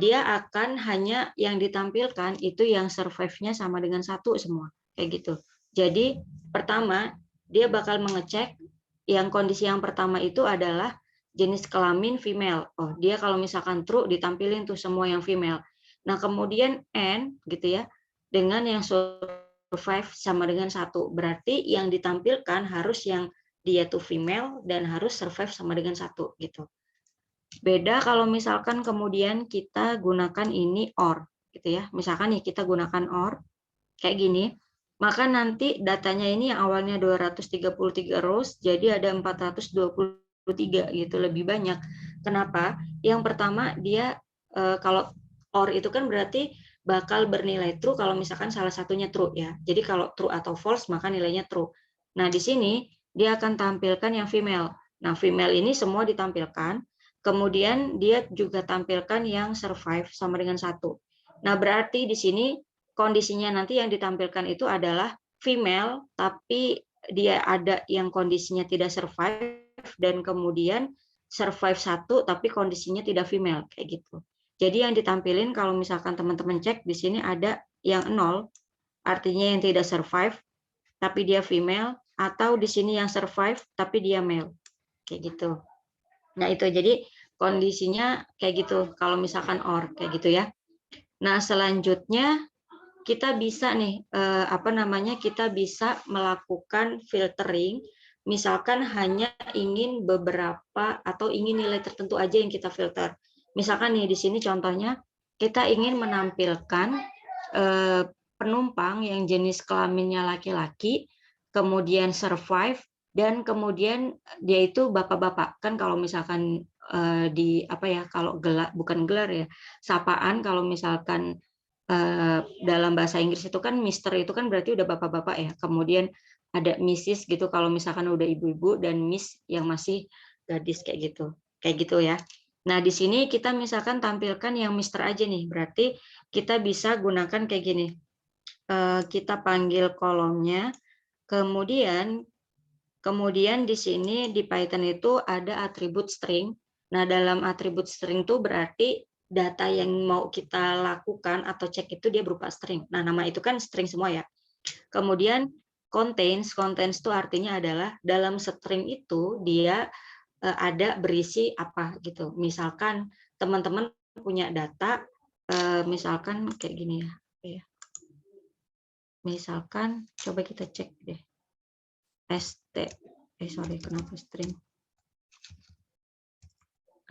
dia akan hanya yang ditampilkan itu yang survive-nya sama dengan 1 semua, kayak gitu. Jadi pertama dia bakal mengecek yang kondisi yang pertama itu adalah jenis kelamin female. Oh, dia kalau misalkan true ditampilin tuh semua yang female. Nah, kemudian N gitu ya, dengan yang survive sama dengan 1. Berarti yang ditampilkan harus yang dia tuh female dan harus survive sama dengan 1 gitu. Beda kalau misalkan kemudian kita gunakan ini OR gitu ya. Misalkan nih kita gunakan OR kayak gini, maka nanti datanya ini yang awalnya 233 rows jadi ada 423 gitu, lebih banyak. Kenapa? Yang pertama dia kalau OR itu kan berarti bakal bernilai true kalau misalkan salah satunya true ya. Jadi kalau true atau false maka nilainya true. Nah, di sini dia akan tampilkan yang female. Nah, female ini semua ditampilkan. Kemudian dia juga tampilkan yang survive sama dengan 1. Nah, berarti di sini kondisinya nanti yang ditampilkan itu adalah female, tapi dia ada yang kondisinya tidak survive, dan kemudian survive 1, tapi kondisinya tidak female, kayak gitu. Jadi yang ditampilin kalau misalkan teman-teman cek, di sini ada yang 0, artinya yang tidak survive, tapi dia female, atau di sini yang survive, tapi dia male, kayak gitu. Nah, itu jadi kondisinya kayak gitu kalau misalkan OR kayak gitu ya. Nah, selanjutnya kita bisa nih kita bisa melakukan filtering, misalkan hanya ingin beberapa atau ingin nilai tertentu aja yang kita filter. Misalkan nih di sini contohnya kita ingin menampilkan penumpang yang jenis kelaminnya laki-laki, kemudian survive, dan kemudian dia itu bapak-bapak. Kan kalau misalkan kalau gelar, bukan gelar ya, sapaan kalau misalkan dalam bahasa Inggris itu kan Mister itu kan berarti udah bapak-bapak ya. Kemudian ada Mrs gitu kalau misalkan udah ibu-ibu, dan Miss yang masih gadis kayak gitu. kayak gitu ya. Nah, di sini kita misalkan tampilkan yang Mister aja nih, berarti kita bisa gunakan kayak gini. Kita panggil kolomnya, kemudian di sini di Python itu ada atribut string. Nah, dalam atribut string itu berarti data yang mau kita lakukan atau cek itu dia berupa string. Nah, nama itu kan string semua ya. Kemudian contains itu artinya adalah dalam string itu dia ada berisi apa gitu. Misalkan teman-teman punya data, misalkan kayak gini ya. Misalkan coba kita cek deh. Sorry, kenapa string?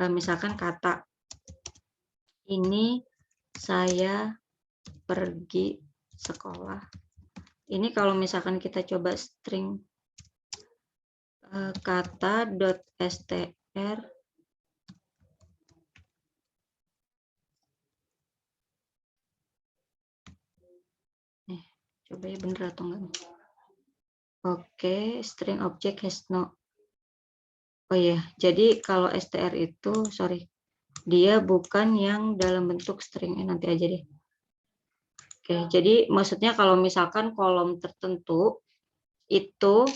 Misalkan kata ini saya pergi sekolah. Ini kalau misalkan kita coba string kata.str, coba ya bener atau enggak. Oke, string object has no. Oh ya, jadi kalau str itu, sorry, dia bukan yang dalam bentuk string. Nanti aja deh. Oke, jadi maksudnya kalau misalkan kolom tertentu itu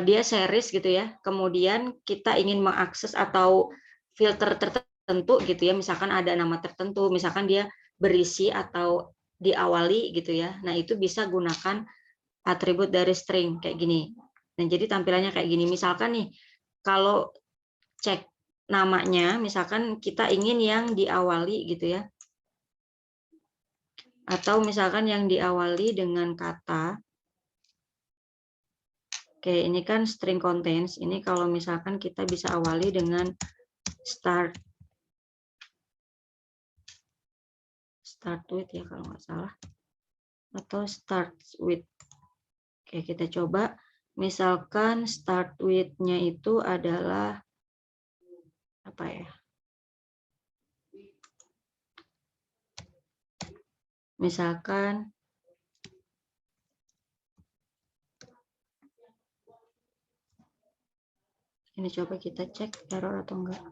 dia series gitu ya, kemudian kita ingin mengakses atau filter tertentu gitu ya, misalkan ada nama tertentu, misalkan dia berisi atau diawali gitu ya, nah itu bisa gunakan atribut dari string kayak gini. Dan jadi tampilannya kayak gini, misalkan nih kalau cek namanya, misalkan kita ingin yang diawali gitu ya, atau misalkan yang diawali dengan kata. Oke, ini kan string contains. Ini kalau misalkan kita bisa awali dengan start with ya kalau nggak salah. Atau start with. Oke, kita coba. Misalkan start with-nya itu adalah apa ya? Misalkan ini coba kita cek error atau enggak.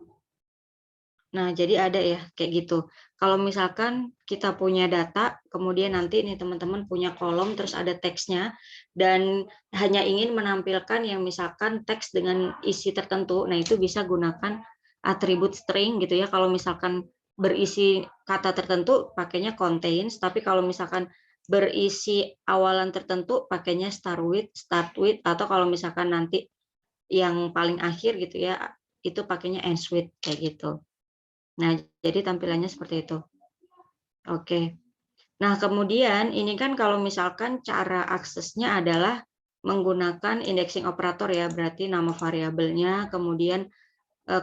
Nah, jadi ada ya kayak gitu. Kalau misalkan kita punya data, kemudian nanti nih teman-teman punya kolom, terus ada teksnya, dan hanya ingin menampilkan yang misalkan teks dengan isi tertentu, nah itu bisa gunakan atribut string gitu ya. Kalau misalkan berisi kata tertentu, pakainya contains, tapi kalau misalkan berisi awalan tertentu, pakainya start with, atau kalau misalkan nanti yang paling akhir gitu ya, itu pakainya ends with, kayak gitu. Nah, jadi tampilannya seperti itu. Oke. Nah, kemudian ini kan kalau misalkan cara aksesnya adalah menggunakan indexing operator ya, berarti nama variabelnya, kemudian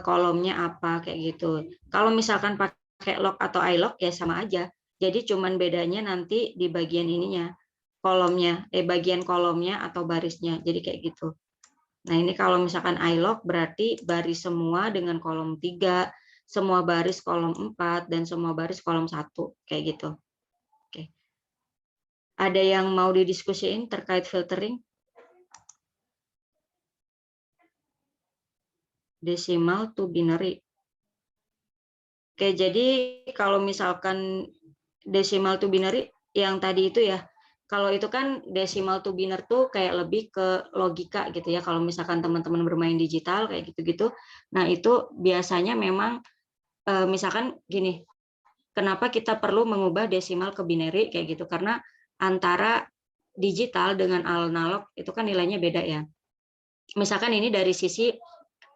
kolomnya apa, kayak gitu. Kalau misalkan pakai log atau ilog ya sama aja. Jadi cuman bedanya nanti di bagian ininya, kolomnya, bagian kolomnya atau barisnya. Jadi kayak gitu. Nah, ini kalau misalkan ilog berarti baris semua dengan kolom 3, semua baris kolom 4, dan semua baris kolom 1, kayak gitu. Oke. Ada yang mau didiskusiin terkait filtering? Decimal to binary. Oke, jadi kalau misalkan decimal to binary yang tadi itu ya, kalau itu kan decimal to binary tuh kayak lebih ke logika gitu ya. Kalau misalkan teman-teman bermain digital kayak gitu-gitu, nah itu biasanya memang misalkan gini, kenapa kita perlu mengubah desimal ke binary kayak gitu? Karena antara digital dengan analog itu kan nilainya beda ya. Misalkan ini dari sisi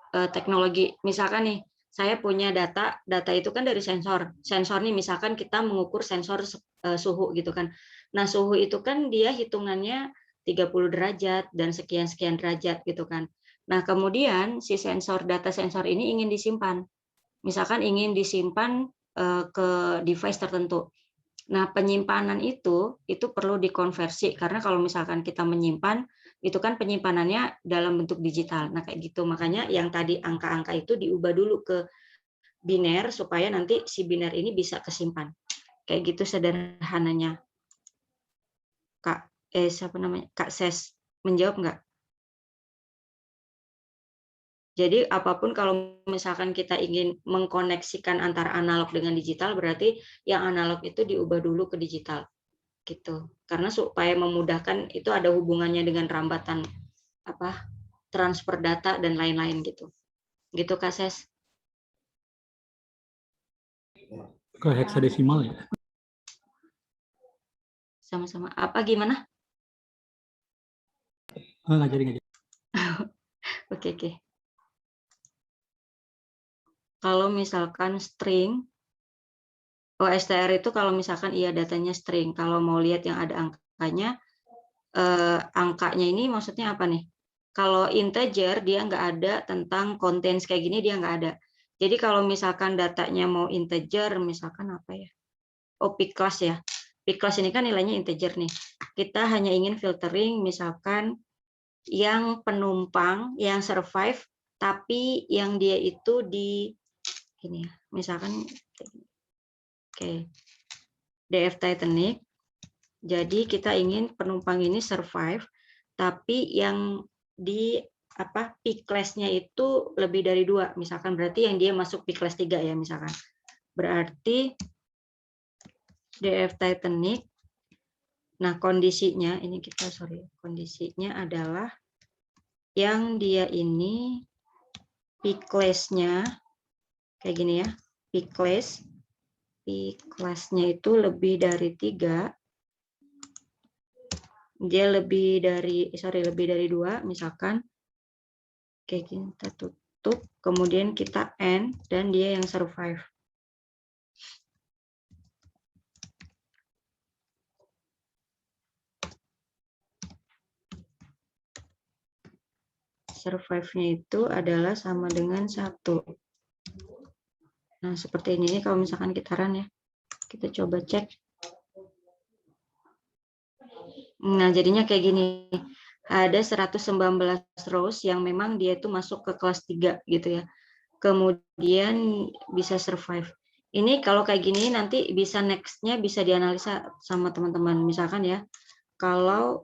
teknologi. Misalkan nih, saya punya data itu kan dari sensor. Sensor nih misalkan kita mengukur sensor suhu gitu kan. Nah, suhu itu kan dia hitungannya 30 derajat dan sekian-sekian derajat gitu kan. Nah, kemudian si data sensor ini ingin disimpan. Misalkan ingin disimpan ke device tertentu. Nah, penyimpanan itu perlu dikonversi karena kalau misalkan kita menyimpan itu kan penyimpanannya dalam bentuk digital. Nah, kayak gitu. Makanya yang tadi angka-angka itu diubah dulu ke biner supaya nanti si biner ini bisa kesimpan. Kayak gitu sederhananya. Kak, siapa namanya? Kak Ses. Menjawab nggak? Jadi apapun kalau misalkan kita ingin mengkoneksikan antara analog dengan digital, berarti yang analog itu diubah dulu ke digital gitu. Karena supaya memudahkan itu ada hubungannya dengan rambatan transfer data dan lain-lain gitu. Gitu Kak Ses. Ke heksadesimal ya? Sama-sama. Apa gimana? Ngajarin. Oke. Kalau misalkan string, str itu kalau misalkan iya datanya string. Kalau mau lihat yang ada angkanya, angkanya ini maksudnya apa nih? Kalau integer dia nggak ada tentang contents kayak gini, dia nggak ada. Jadi kalau misalkan datanya mau integer, misalkan apa ya? Pick class ya. Pick class ini kan nilainya integer nih. Kita hanya ingin filtering misalkan yang penumpang yang survive, tapi yang dia itu di ini ya, misalkan DF Titanic. Jadi kita ingin penumpang ini survive, tapi yang di peak class-nya itu lebih dari 2, misalkan berarti yang dia masuk peak class 3 ya misalkan. Berarti DF Titanic. Nah, kondisinya ini kondisinya adalah yang dia ini peak class-nya kayak gini ya. Peak class-nya itu lebih dari 3. Dia lebih dari 2 misalkan. Oke, kita tutup, kemudian kita end dan dia yang survive. Survive-nya itu adalah sama dengan 1. Nah, seperti ini kalau misalkan kita run ya. Kita coba cek. Nah, jadinya kayak gini. Ada 119 rows yang memang dia itu masuk ke kelas 3 gitu ya. Kemudian bisa survive. Ini kalau kayak gini nanti bisa next-nya bisa dianalisa sama teman-teman. Misalkan ya, kalau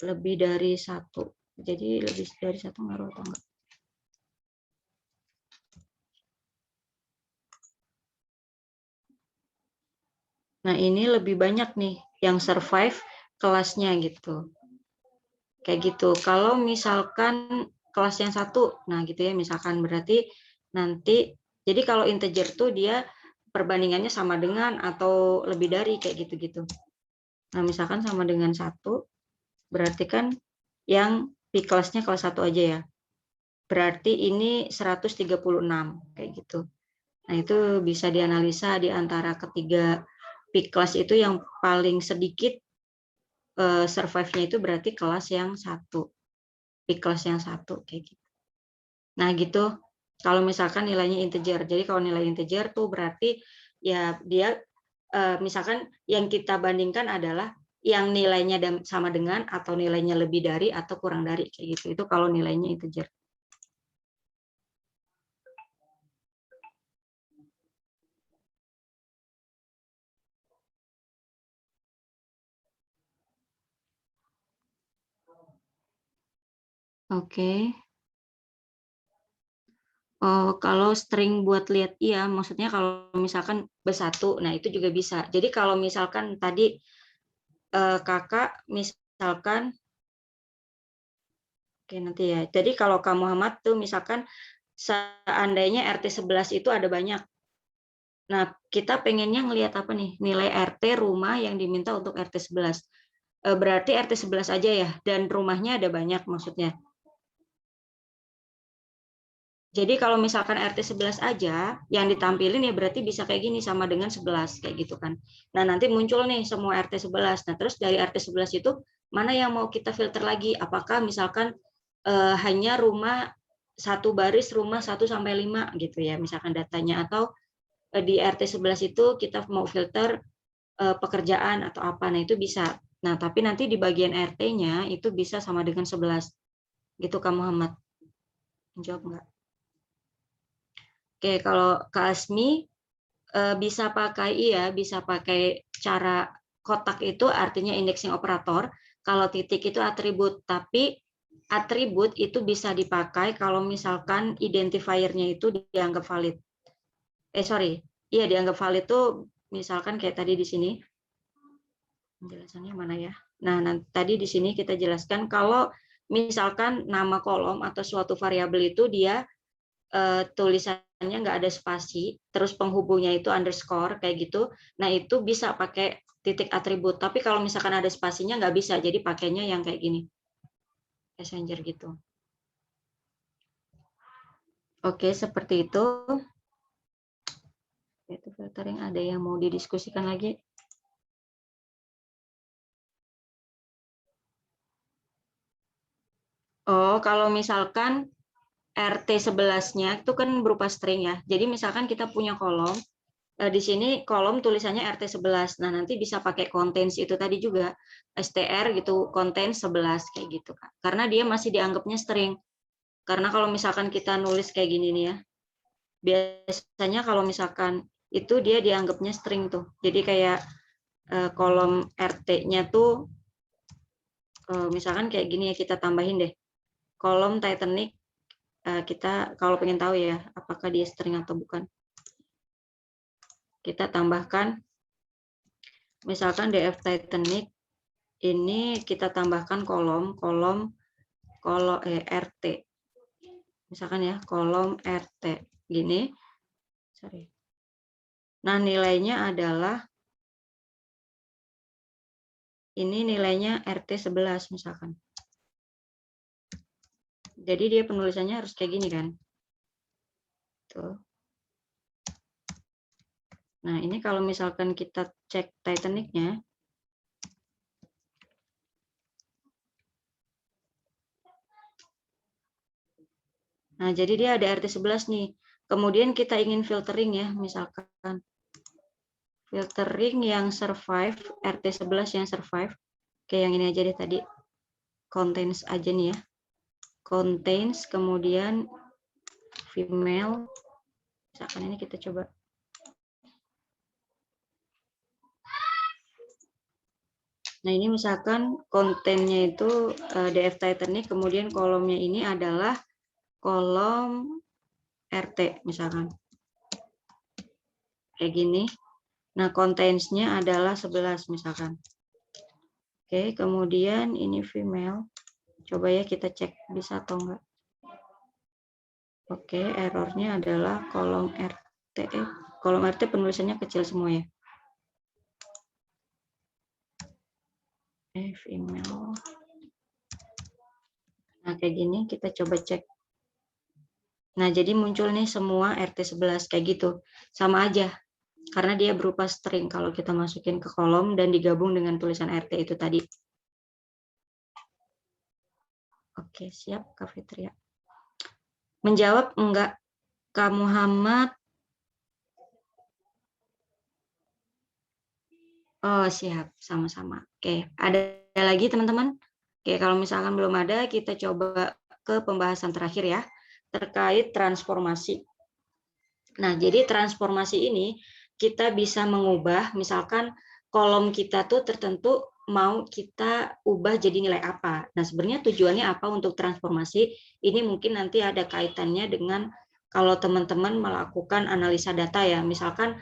lebih dari 1. Jadi lebih dari 1 ngaruh atau enggak? Nah, ini lebih banyak nih yang survive kelasnya gitu. Kayak gitu. Kalau misalkan kelas yang 1, nah gitu ya, misalkan berarti nanti, jadi kalau integer tuh dia perbandingannya sama dengan atau lebih dari kayak gitu-gitu. Nah, misalkan sama dengan 1, berarti kan yang peak kelasnya kelas 1 aja ya. Berarti ini 136 kayak gitu. Nah, itu bisa dianalisa di antara ketiga peak kelas itu yang paling sedikit survive-nya itu berarti kelas yang 1. Peak kelas yang 1 kayak gitu. Nah, gitu. Kalau misalkan nilainya integer. Jadi kalau nilai integer tuh berarti ya dia misalkan yang kita bandingkan adalah yang nilainya sama dengan atau nilainya lebih dari atau kurang dari kayak gitu. Itu kalau nilainya integer. Oke. Kalau string buat lihat iya, maksudnya kalau misalkan bersatu, nah itu juga bisa. Jadi kalau misalkan tadi kakak misalkan, oke nanti ya. Jadi kalau Kak Muhammad tuh misalkan seandainya RT 11 itu ada banyak. Nah, kita pengennya ngelihat apa nih? Nilai RT rumah yang diminta untuk RT 11. Berarti RT 11 aja ya, dan rumahnya ada banyak maksudnya. Jadi kalau misalkan RT 11 aja, yang ditampilin ya berarti bisa kayak gini sama dengan 11 kayak gitu kan. Nah, nanti muncul nih semua RT 11. Nah, terus dari RT 11 itu mana yang mau kita filter lagi? Apakah misalkan hanya rumah satu baris rumah 1 sampai 5 gitu ya, misalkan datanya, atau di RT 11 itu kita mau filter pekerjaan atau apa. Nah, itu bisa. Nah, tapi nanti di bagian RT-nya itu bisa sama dengan 11. Gitu Kak Muhammad. Jawab enggak? Oke, kalau Kak Asmi bisa pakai cara kotak itu artinya indexing operator, kalau titik itu atribut, tapi atribut itu bisa dipakai kalau misalkan identifier-nya itu dianggap valid. Iya dianggap valid tuh misalkan kayak tadi di sini. Penjelasannya mana ya? Nah, tadi di sini kita jelaskan kalau misalkan nama kolom atau suatu variabel itu dia tulisannya nggak ada spasi, terus penghubungnya itu underscore kayak gitu. Nah, itu bisa pakai titik atribut. Tapi kalau misalkan ada spasinya nggak bisa, jadi pakainya yang kayak gini. Messenger gitu. Oke, seperti itu. Itu filtering, ada yang mau didiskusikan lagi? Oh, kalau misalkan RT11-nya itu kan berupa string ya. Jadi misalkan kita punya kolom, di sini kolom tulisannya RT11. Nah, nanti bisa pakai contains itu tadi juga, str gitu, contains 11 kayak gitu, Kak. Karena dia masih dianggapnya string. Karena kalau misalkan kita nulis kayak gini nih ya, biasanya kalau misalkan itu dia dianggapnya string tuh. Jadi kayak kolom RT-nya tuh misalkan kayak gini ya, kita tambahin deh. Kolom Titanic, kita kalau pengen tahu ya apakah dia string atau bukan, kita tambahkan misalkan df Titanic ini, kita tambahkan kolom RT misalkan ya, kolom RT gini, sorry. Nah, nilainya adalah ini, nilainya RT11 misalkan. Jadi dia penulisannya harus kayak gini kan. Tuh. Nah, ini kalau misalkan kita cek Titanic-nya, nah jadi dia ada RT11 nih. Kemudian kita ingin filtering ya, misalkan filtering yang survive, RT11 yang survive, kayak yang ini aja deh tadi, contains aja nih ya. Contains, kemudian female, misalkan ini kita coba. Nah, ini misalkan kontennya itu df Titanic, kemudian kolomnya ini adalah kolom RT misalkan. Kayak gini. Nah, containsnya adalah 11 misalkan. Oke, kemudian ini female. Coba ya kita cek bisa atau enggak. Oke, errornya adalah kolom RT. Kolom RT penulisannya kecil semua ya. Female. Nah, kayak gini kita coba cek. Nah, jadi muncul nih semua RT11 kayak gitu. Sama aja. Karena dia berupa string kalau kita masukin ke kolom dan digabung dengan tulisan RT itu tadi. Oke, siap Kak Fitria. Menjawab enggak Kak Muhammad? Oh, siap. Sama-sama. Oke, ada lagi teman-teman? Oke, kalau misalkan belum ada, kita coba ke pembahasan terakhir ya, terkait transformasi. Nah, jadi transformasi ini kita bisa mengubah, misalkan kolom kita tuh tertentu mau kita ubah jadi nilai apa. Nah, sebenarnya tujuannya apa untuk transformasi? Ini mungkin nanti ada kaitannya dengan kalau teman-teman melakukan analisa data ya, misalkan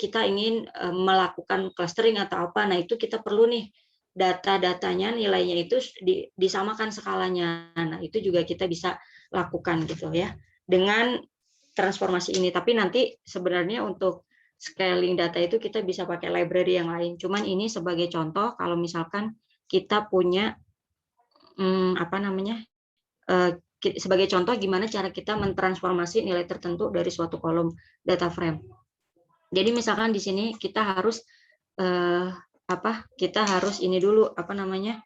kita ingin melakukan clustering atau apa, nah itu kita perlu nih data-datanya, nilainya itu disamakan skalanya. Nah, itu juga kita bisa lakukan gitu ya, dengan transformasi ini. Tapi nanti sebenarnya untuk scaling data itu kita bisa pakai library yang lain. Cuman ini sebagai contoh kalau misalkan kita punya apa namanya, sebagai contoh gimana cara kita mentransformasi nilai tertentu dari suatu kolom data frame. Jadi misalkan di sini kita harus kita harus ini dulu apa namanya,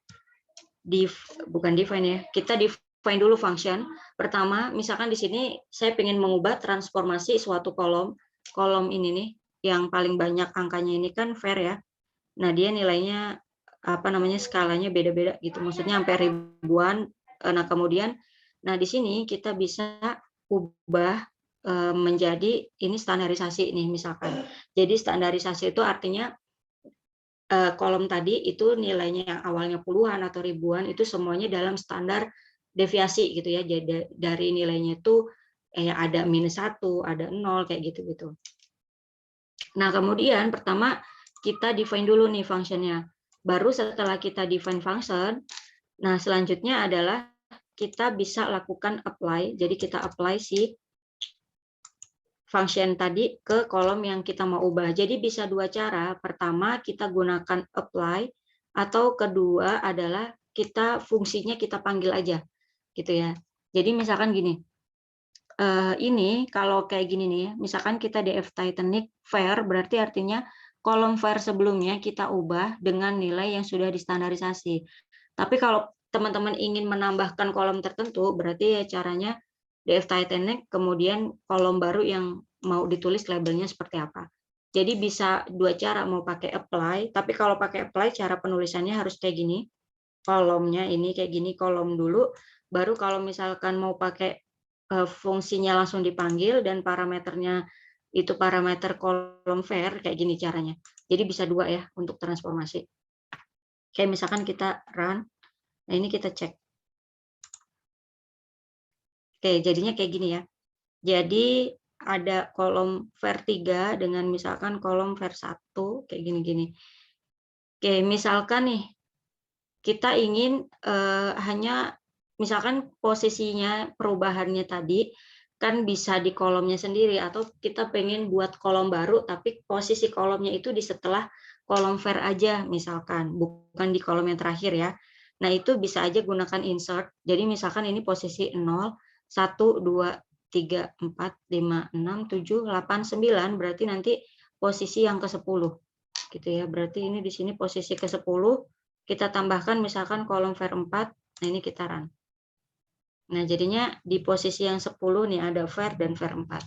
bukan define ya, kita define dulu function. Pertama, misalkan di sini saya ingin mengubah transformasi suatu kolom ini nih, yang paling banyak angkanya ini kan var ya. Nah, dia nilainya apa namanya, skalanya beda-beda gitu, maksudnya sampai ribuan. Nah, kemudian di sini kita bisa ubah menjadi ini standarisasi nih misalkan. Jadi standarisasi itu artinya kolom tadi itu nilainya yang awalnya puluhan atau ribuan itu semuanya dalam standar deviasi gitu ya. Jadi dari nilainya itu ada -1, ada 0 kayak gitu-gitu. Nah, kemudian pertama kita define dulu nih functionnya. Baru setelah kita define function, nah selanjutnya adalah kita bisa lakukan apply. Jadi kita apply si function tadi ke kolom yang kita mau ubah. Jadi bisa dua cara. Pertama, kita gunakan apply, atau kedua adalah kita fungsinya kita panggil aja, gitu ya. Jadi misalkan gini, ini kalau kayak gini nih, misalkan kita df Titanic var, berarti artinya kolom var sebelumnya kita ubah dengan nilai yang sudah distandarisasi. Tapi kalau teman-teman ingin menambahkan kolom tertentu, berarti ya caranya df Titanic, kemudian kolom baru yang mau ditulis labelnya seperti apa. Jadi bisa dua cara, mau pakai apply, tapi kalau pakai apply cara penulisannya harus kayak gini. Kolomnya ini kayak gini, kolom dulu, baru kalau misalkan mau pakai fungsinya langsung dipanggil dan parameternya itu parameter kolom var, kayak gini caranya. Jadi bisa dua ya untuk transformasi. Kayak misalkan kita run, nah ini kita cek. Oke, jadinya kayak gini ya. Jadi ada kolom var3 dengan misalkan kolom var1 kayak gini-gini. Oke, misalkan nih kita ingin hanya misalkan posisinya perubahannya tadi kan bisa di kolomnya sendiri, atau kita pengen buat kolom baru tapi posisi kolomnya itu di setelah kolom var aja misalkan, bukan di kolom yang terakhir ya. Nah, itu bisa aja gunakan insert. Jadi misalkan ini posisi 0, 1, 2, 3, 4, 5, 6, 7, 8, 9, berarti nanti posisi yang ke-10 gitu ya. Berarti ini di sini posisi ke-10, kita tambahkan misalkan kolom var 4, nah ini kita run. Nah, jadinya di posisi yang 10 nih ada var dan var 4.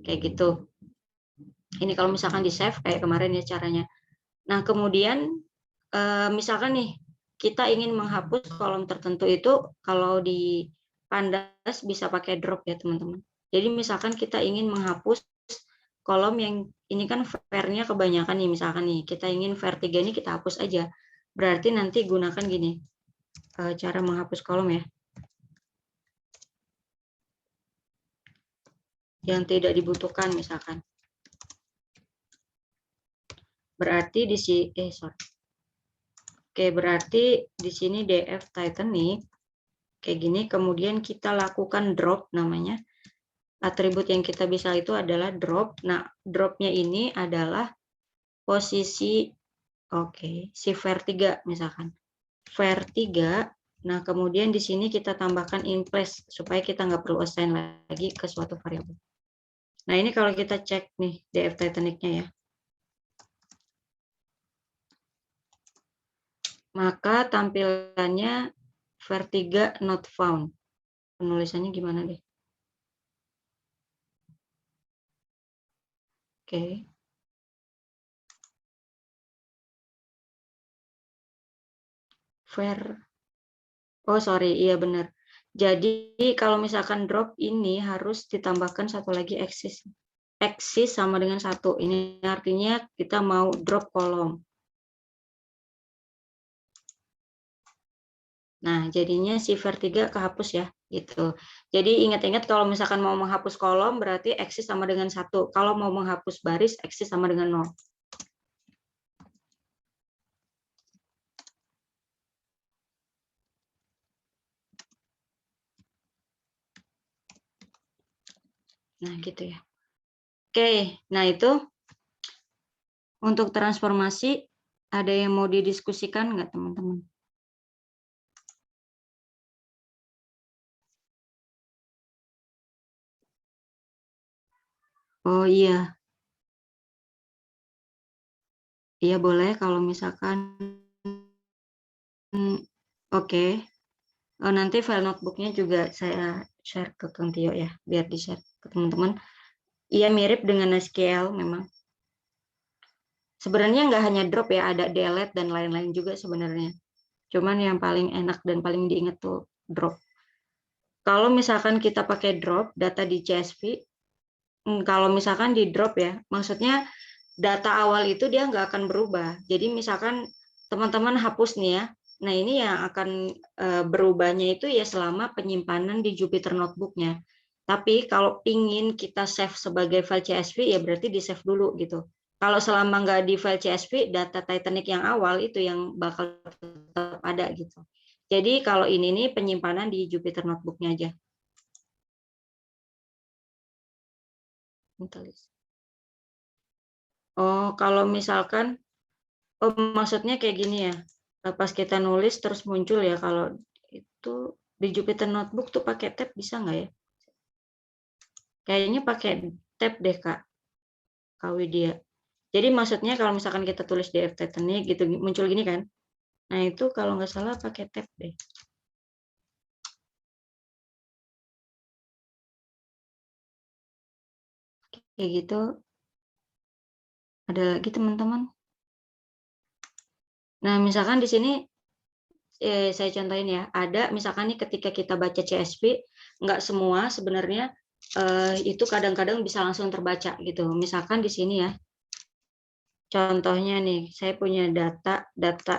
Kayak gitu. Ini kalau misalkan di save kayak kemarin ya caranya. Nah, kemudian misalkan nih kita ingin menghapus kolom tertentu itu, kalau di Pandas bisa pakai drop ya teman-teman. Jadi misalkan kita ingin menghapus kolom yang ini kan var-nya kebanyakan nih, misalkan nih kita ingin var3 ini kita hapus aja. Berarti nanti gunakan gini, cara menghapus kolom ya. Yang tidak dibutuhkan misalkan. Berarti di sini Oke, berarti di sini df Titanic kayak gini, kemudian kita lakukan drop namanya. Atribut yang kita bisa itu adalah drop. Nah, dropnya ini adalah posisi si var3 misalkan. var3, nah kemudian di sini kita tambahkan in place supaya kita nggak perlu assign lagi ke suatu variabel. Nah, ini kalau kita cek nih df Titanic-nya ya. Maka tampilannya var3 not found. Penulisannya gimana deh? Oke. Oh, sorry, iya benar. Jadi kalau misalkan drop ini harus ditambahkan satu lagi eksis. Eksis sama dengan 1. Ini artinya kita mau drop kolom. Nah, jadinya si var3 kehapus ya, gitu. Jadi ingat-ingat kalau misalkan mau menghapus kolom berarti eksis sama dengan 1. Kalau mau menghapus baris eksis sama dengan 0. Nah, gitu ya. Oke, nah itu untuk transformasi ada yang mau didiskusikan nggak teman-teman? Oh iya, iya boleh kalau misalkan oke. Nanti file notebooknya juga saya share ke Kang Tio ya, biar di-share ke teman-teman. Iya mirip dengan SQL memang. Sebenarnya nggak hanya drop ya, ada delete dan lain-lain juga sebenarnya. Cuman yang paling enak dan paling diingat tuh drop. Kalau misalkan kita pakai drop data di CSV, kalau misalkan di drop ya, maksudnya data awal itu dia nggak akan berubah. Jadi misalkan teman-teman hapus nih ya. Nah ini yang akan berubahnya itu ya selama penyimpanan di Jupyter Notebook-nya. Tapi kalau pingin kita save sebagai file CSV ya berarti di save dulu gitu. Kalau selama nggak di file CSV, data Titanic yang awal itu yang bakal tetap ada gitu. Jadi kalau ini nih penyimpanan di Jupyter Notebook-nya aja. Oh, kalau misalkan, oh maksudnya kayak gini ya, pas kita nulis terus muncul ya, kalau itu di Jupyter Notebook tuh pakai tab bisa nggak ya? Kayaknya pakai tab deh Kak, Kak Widya. Jadi maksudnya kalau misalkan kita tulis di Titanic gitu, muncul gini kan? Nah itu kalau nggak salah pakai tab deh. Kayak gitu. Ada lagi teman-teman. Nah misalkan di sini saya contohin ya, ada misalkan nih ketika kita baca CSV, nggak semua sebenarnya itu kadang-kadang bisa langsung terbaca gitu. Misalkan di sini ya, contohnya nih, saya punya data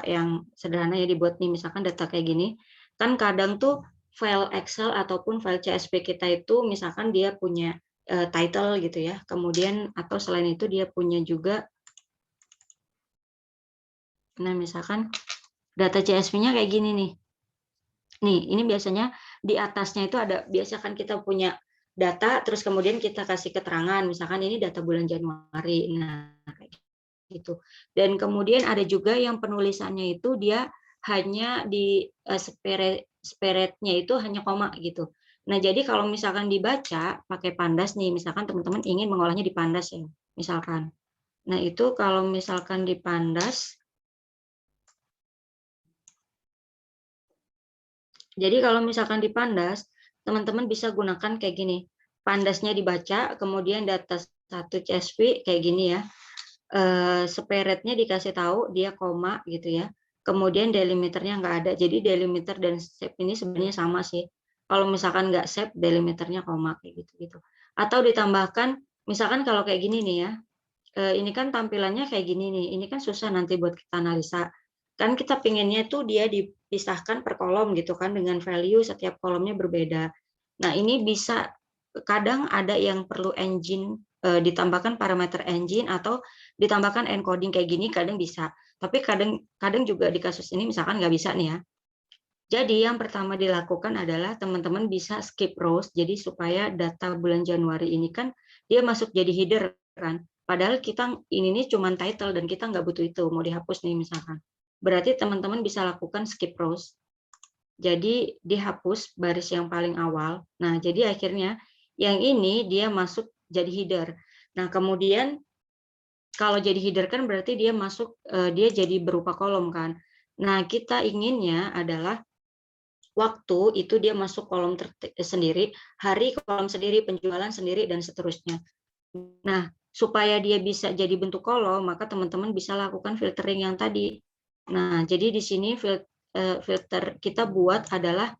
yang sederhana ya dibuat nih, misalkan data kayak gini, kan kadang tuh file Excel ataupun file CSV kita itu misalkan dia punya title gitu ya, kemudian atau selain itu dia punya juga, nah misalkan data CSV-nya kayak gini nih. Nih, ini biasanya di atasnya itu ada, biasa kan kita punya data, terus kemudian kita kasih keterangan, misalkan ini data bulan Januari, nah kayak gitu. Dan kemudian ada juga yang penulisannya itu dia hanya di separatnya itu hanya koma gitu. Nah, jadi kalau misalkan dibaca pakai Pandas nih, misalkan teman-teman ingin mengolahnya di Pandas ya, misalkan. Nah, itu kalau misalkan di Pandas, jadi kalau misalkan di Pandas, teman-teman bisa gunakan kayak gini. Pandasnya dibaca, kemudian data satu CSV kayak gini ya. Separatnya dikasih tahu dia koma gitu ya. Kemudian delimiternya nggak ada. Jadi delimiter dan save ini sebenarnya sama sih. Kalau misalkan nggak save, delimiternya koma kayak gitu-gitu. Atau ditambahkan, misalkan kalau kayak gini nih ya, ini kan tampilannya kayak gini nih. Ini kan susah nanti buat kita analisa. Kan kita pinginnya tuh dia dipisahkan per kolom gitu kan, dengan value setiap kolomnya berbeda. Nah, ini bisa kadang ada yang perlu engine, ditambahkan parameter engine atau ditambahkan encoding kayak gini, kadang bisa. Tapi kadang juga di kasus ini misalkan nggak bisa nih ya. Jadi yang pertama dilakukan adalah teman-teman bisa skip rows, jadi supaya data bulan Januari ini kan dia masuk jadi header kan. Padahal kita ini nih cuma title dan kita nggak butuh itu, mau dihapus nih misalkan. Berarti teman-teman bisa lakukan skip rows. Jadi dihapus baris yang paling awal. Nah, jadi akhirnya yang ini dia masuk jadi header. Nah, kemudian kalau jadi header kan berarti dia masuk, dia jadi berupa kolom kan. Nah, kita inginnya adalah waktu itu dia masuk kolom sendiri, hari kolom sendiri, penjualan sendiri, dan seterusnya. Nah, supaya dia bisa jadi bentuk kolom, maka teman-teman bisa lakukan filtering yang tadi. Nah, jadi di sini filter kita buat adalah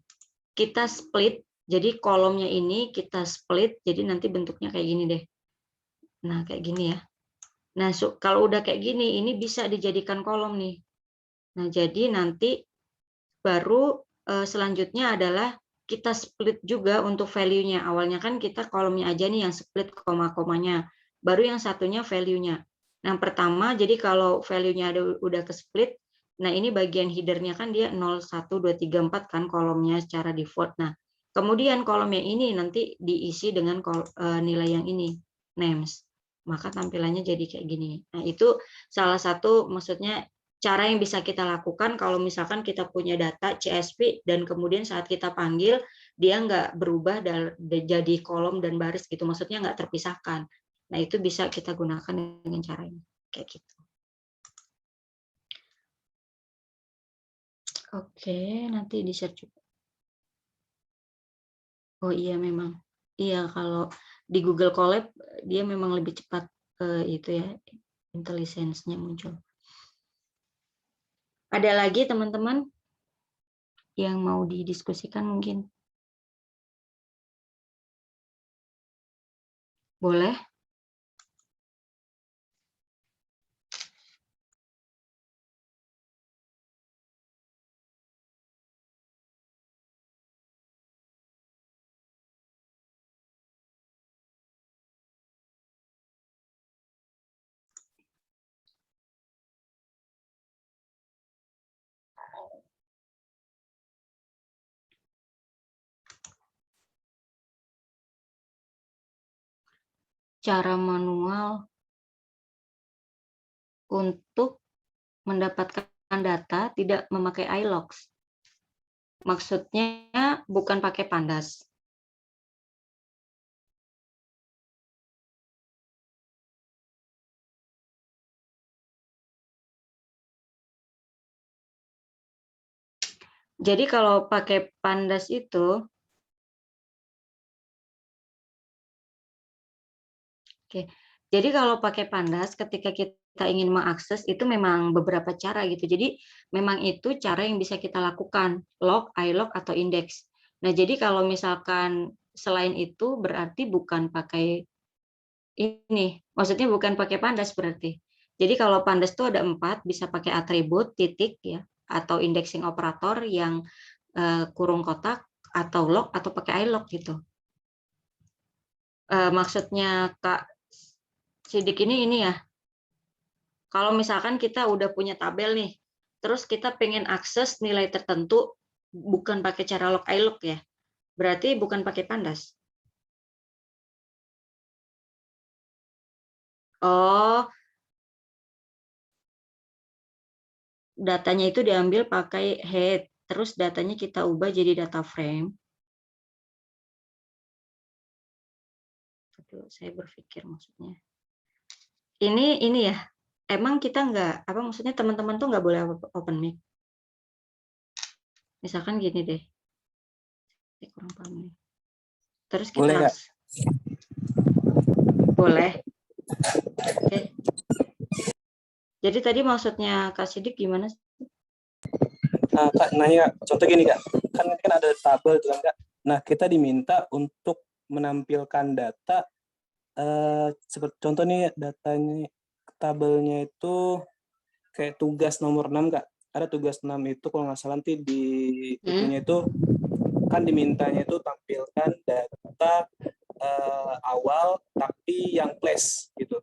kita split, jadi kolomnya ini kita split, jadi nanti bentuknya kayak gini deh. Nah, kayak gini ya. Nah, kalau udah kayak gini, ini bisa dijadikan kolom nih. Nah, jadi nanti baru selanjutnya adalah kita split juga untuk value-nya. Awalnya kan kita kolomnya aja nih yang split koma-komanya. Baru yang satunya value-nya. Yang pertama, jadi kalau value-nya udah ke split, nah ini bagian header-nya kan dia 0, 1, 2, 3, 4 kan kolomnya secara default. Nah, kemudian kolomnya ini nanti diisi dengan nilai yang ini, names. Maka tampilannya jadi kayak gini. Nah, itu salah satu maksudnya cara yang bisa kita lakukan kalau misalkan kita punya data CSV dan kemudian saat kita panggil dia nggak berubah jadi kolom dan baris gitu, maksudnya nggak terpisahkan. Nah itu bisa kita gunakan dengan cara ini kayak gitu. Oke, nanti di search juga. Oh iya memang, iya kalau di Google Colab dia memang lebih cepat itu ya intelligence-nya muncul. Ada lagi teman-teman yang mau didiskusikan mungkin? Boleh? cara manual untuk mendapatkan data tidak memakai iLogs. Maksudnya bukan pakai Pandas. Jadi kalau pakai Pandas itu, oke. Jadi kalau pakai Pandas, ketika kita ingin mengakses itu memang beberapa cara gitu. Jadi memang itu cara yang bisa kita lakukan, log, iLog atau index. Nah jadi kalau misalkan selain itu berarti bukan pakai ini, maksudnya bukan pakai Pandas berarti. Jadi kalau Pandas itu ada 4, bisa pakai atribut, titik ya, atau indexing operator yang kurung kotak, atau log, atau pakai iLog gitu. Maksudnya Kak Sidik ini ya, kalau misalkan kita udah punya tabel nih, terus kita pengen akses nilai tertentu, bukan pakai cara log iLog ya, berarti bukan pakai Pandas. Oh, datanya itu diambil pakai head, terus datanya kita ubah jadi data frame. Saya berpikir maksudnya. Ini ya, emang kita nggak, apa maksudnya teman-teman tuh nggak boleh open mic. Misalkan gini deh, saya kurang paham nih. Terus kita boleh nggak? Boleh. Oke. Jadi tadi maksudnya Kak Sidik gimana? Kak nanya, contoh gini Kak, kan ada tabel tuh kan Kak. Nah kita diminta untuk menampilkan data, seperti contoh nih datanya, tabelnya itu kayak tugas nomor 6 Kak. Ada tugas 6 itu kalau nggak salah nanti di itunya itu kan dimintanya itu tampilkan data awal tapi yang place gitu.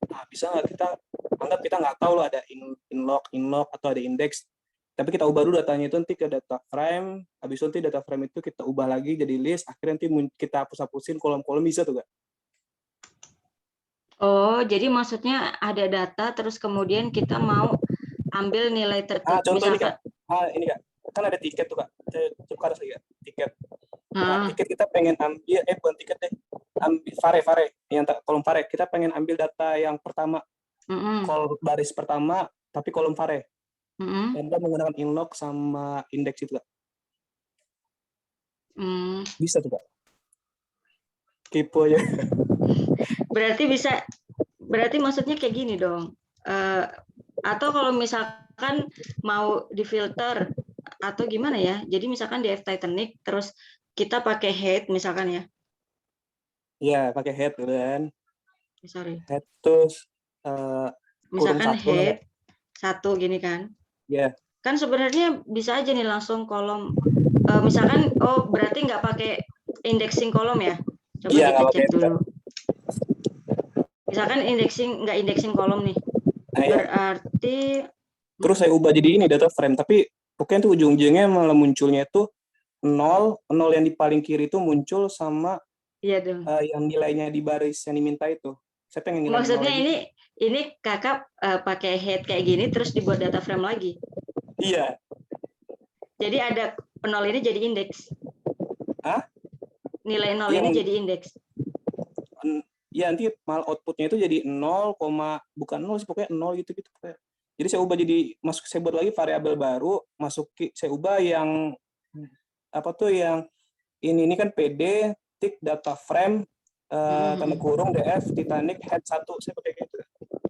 Nah, bisa nggak kita anggap kita nggak tahu loh ada inlog atau ada index, tapi kita ubah dulu datanya itu nanti ke data frame, habis itu nanti data frame itu kita ubah lagi jadi list, akhirnya nanti kita hapus-hapusin kolom-kolom, bisa tuh Kak? Oh, jadi maksudnya ada data terus kemudian kita mau ambil nilai tertentu. Contoh ini Kak, ini Kak, kan ada tiket tuh Kak, coba harus lihat tiket. Nah, tiket kita pengen ambil, bukan tiket deh, ambil vare, yang kolom vare, kita pengen ambil data yang pertama, kolom baris pertama, tapi kolom vare. Dan kita menggunakan inlog sama index itu Kak. Bisa tuh Kak. Kepo aja. Berarti bisa, berarti maksudnya kayak gini dong. Atau kalau misalkan mau difilter atau gimana ya? Jadi misalkan di F-Titanic terus kita pakai head misalkan ya. Iya, pakai head kan. Sorry. Head terus misalkan head satu gini kan. Iya. Kan sebenarnya bisa aja nih langsung kolom, misalkan berarti nggak pakai indexing kolom ya. Coba kita cek dulu. Misalkan nggak indexing kolom nih. Berarti terus saya ubah jadi ini data frame, tapi pokoknya tuh ujung-ujungnya malah munculnya itu 0 yang di paling kiri itu muncul sama yang nilainya di baris yang diminta itu. Saya pengen nilai. Maksudnya ini kakak pakai head kayak gini terus dibuat data frame lagi. Iya. Jadi ada 0 ini jadi indeks. Nilai 0 ini jadi indeks. Ya nanti malah outputnya itu jadi 0, bukan 0 sih, pokoknya 0 gitu. Jadi saya ubah jadi saya buat lagi variabel baru, saya ubah yang apa tuh yang ini kan PD tik data frame tanda kurung df Titanic head 1, saya pakai gitu.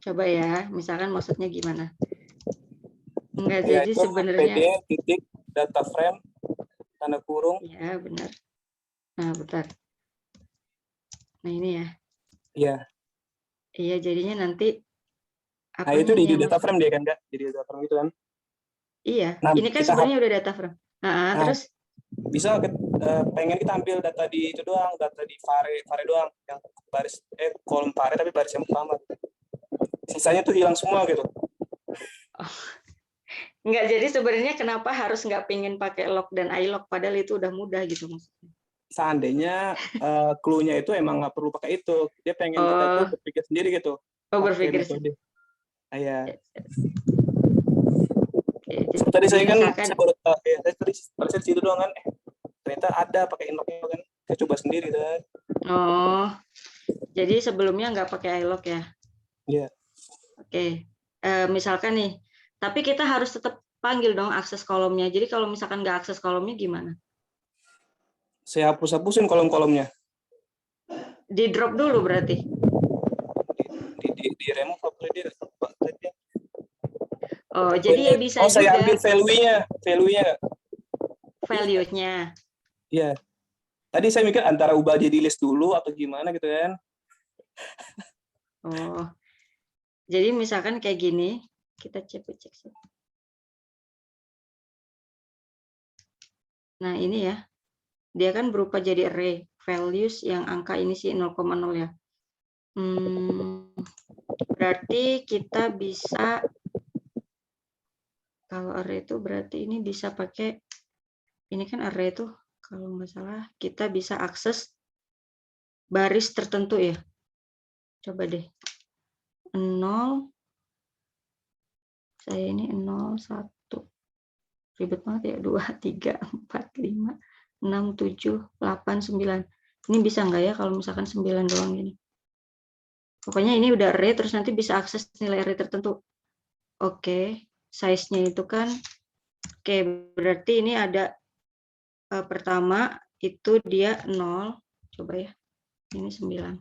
Coba ya, misalkan maksudnya gimana? Enggak, ya, jadi sebenarnya PD titik data frame tanda kurung. Ya benar. Nah bentar. Nah ini ya. Iya. Iya, jadinya nanti nah itu di data frame dia kan Kak, jadi data frame itu kan. Iya, ini kan sebenarnya udah data frame. Terus bisa pengen kita ambil data di itu doang, data di vare doang, yang baris kolom vare tapi baris yang pertama. Sisanya tuh hilang semua gitu. Enggak, jadi sebenarnya kenapa harus nggak pengen pakai log dan iLog padahal itu udah mudah gitu maksudnya. seandainya clue-nya itu emang nggak perlu pakai itu, dia pengen kita tuh berpikir sendiri gitu. Pakai Berpikir. metode. Ya. Oke, Tadi saya kan misalkan, saya tadi riset situ doang kan. Ternyata ada pakai iLog kan. Saya coba sendiri kan. oh, jadi sebelumnya nggak pakai iLog ya? Iya. Oke, misalkan nih, tapi kita harus tetap panggil dong akses kolomnya. Jadi kalau misalkan nggak akses kolomnya gimana? Saya hapus-hapusin kolom-kolomnya. Di drop dulu berarti? Di remove apa dia? Oh, jadi ya bisa saya juga. ambil value-nya. Value-nya. Iya. Tadi saya mikir antara ubah jadi list dulu atau gimana gitu kan. Oh, jadi misalkan kayak gini, kita cek. Nah ini ya, dia kan berupa jadi array, values yang angka ini sih 0,0 ya. Berarti kita bisa, kalau array itu berarti ini bisa pakai, ini kan array itu, kalau nggak salah, kita bisa akses baris tertentu ya. Coba deh. 0, saya ini 0, 1. Ribet banget ya, 2, 3, 4, 5, 6, 7, 8, 9. Ini bisa nggak ya kalau misalkan 9 doang gini? Pokoknya ini udah array, terus nanti bisa akses nilai array tertentu. Oke, size-nya itu kan, oke, berarti ini ada pertama, itu dia 0. Coba ya, ini 9.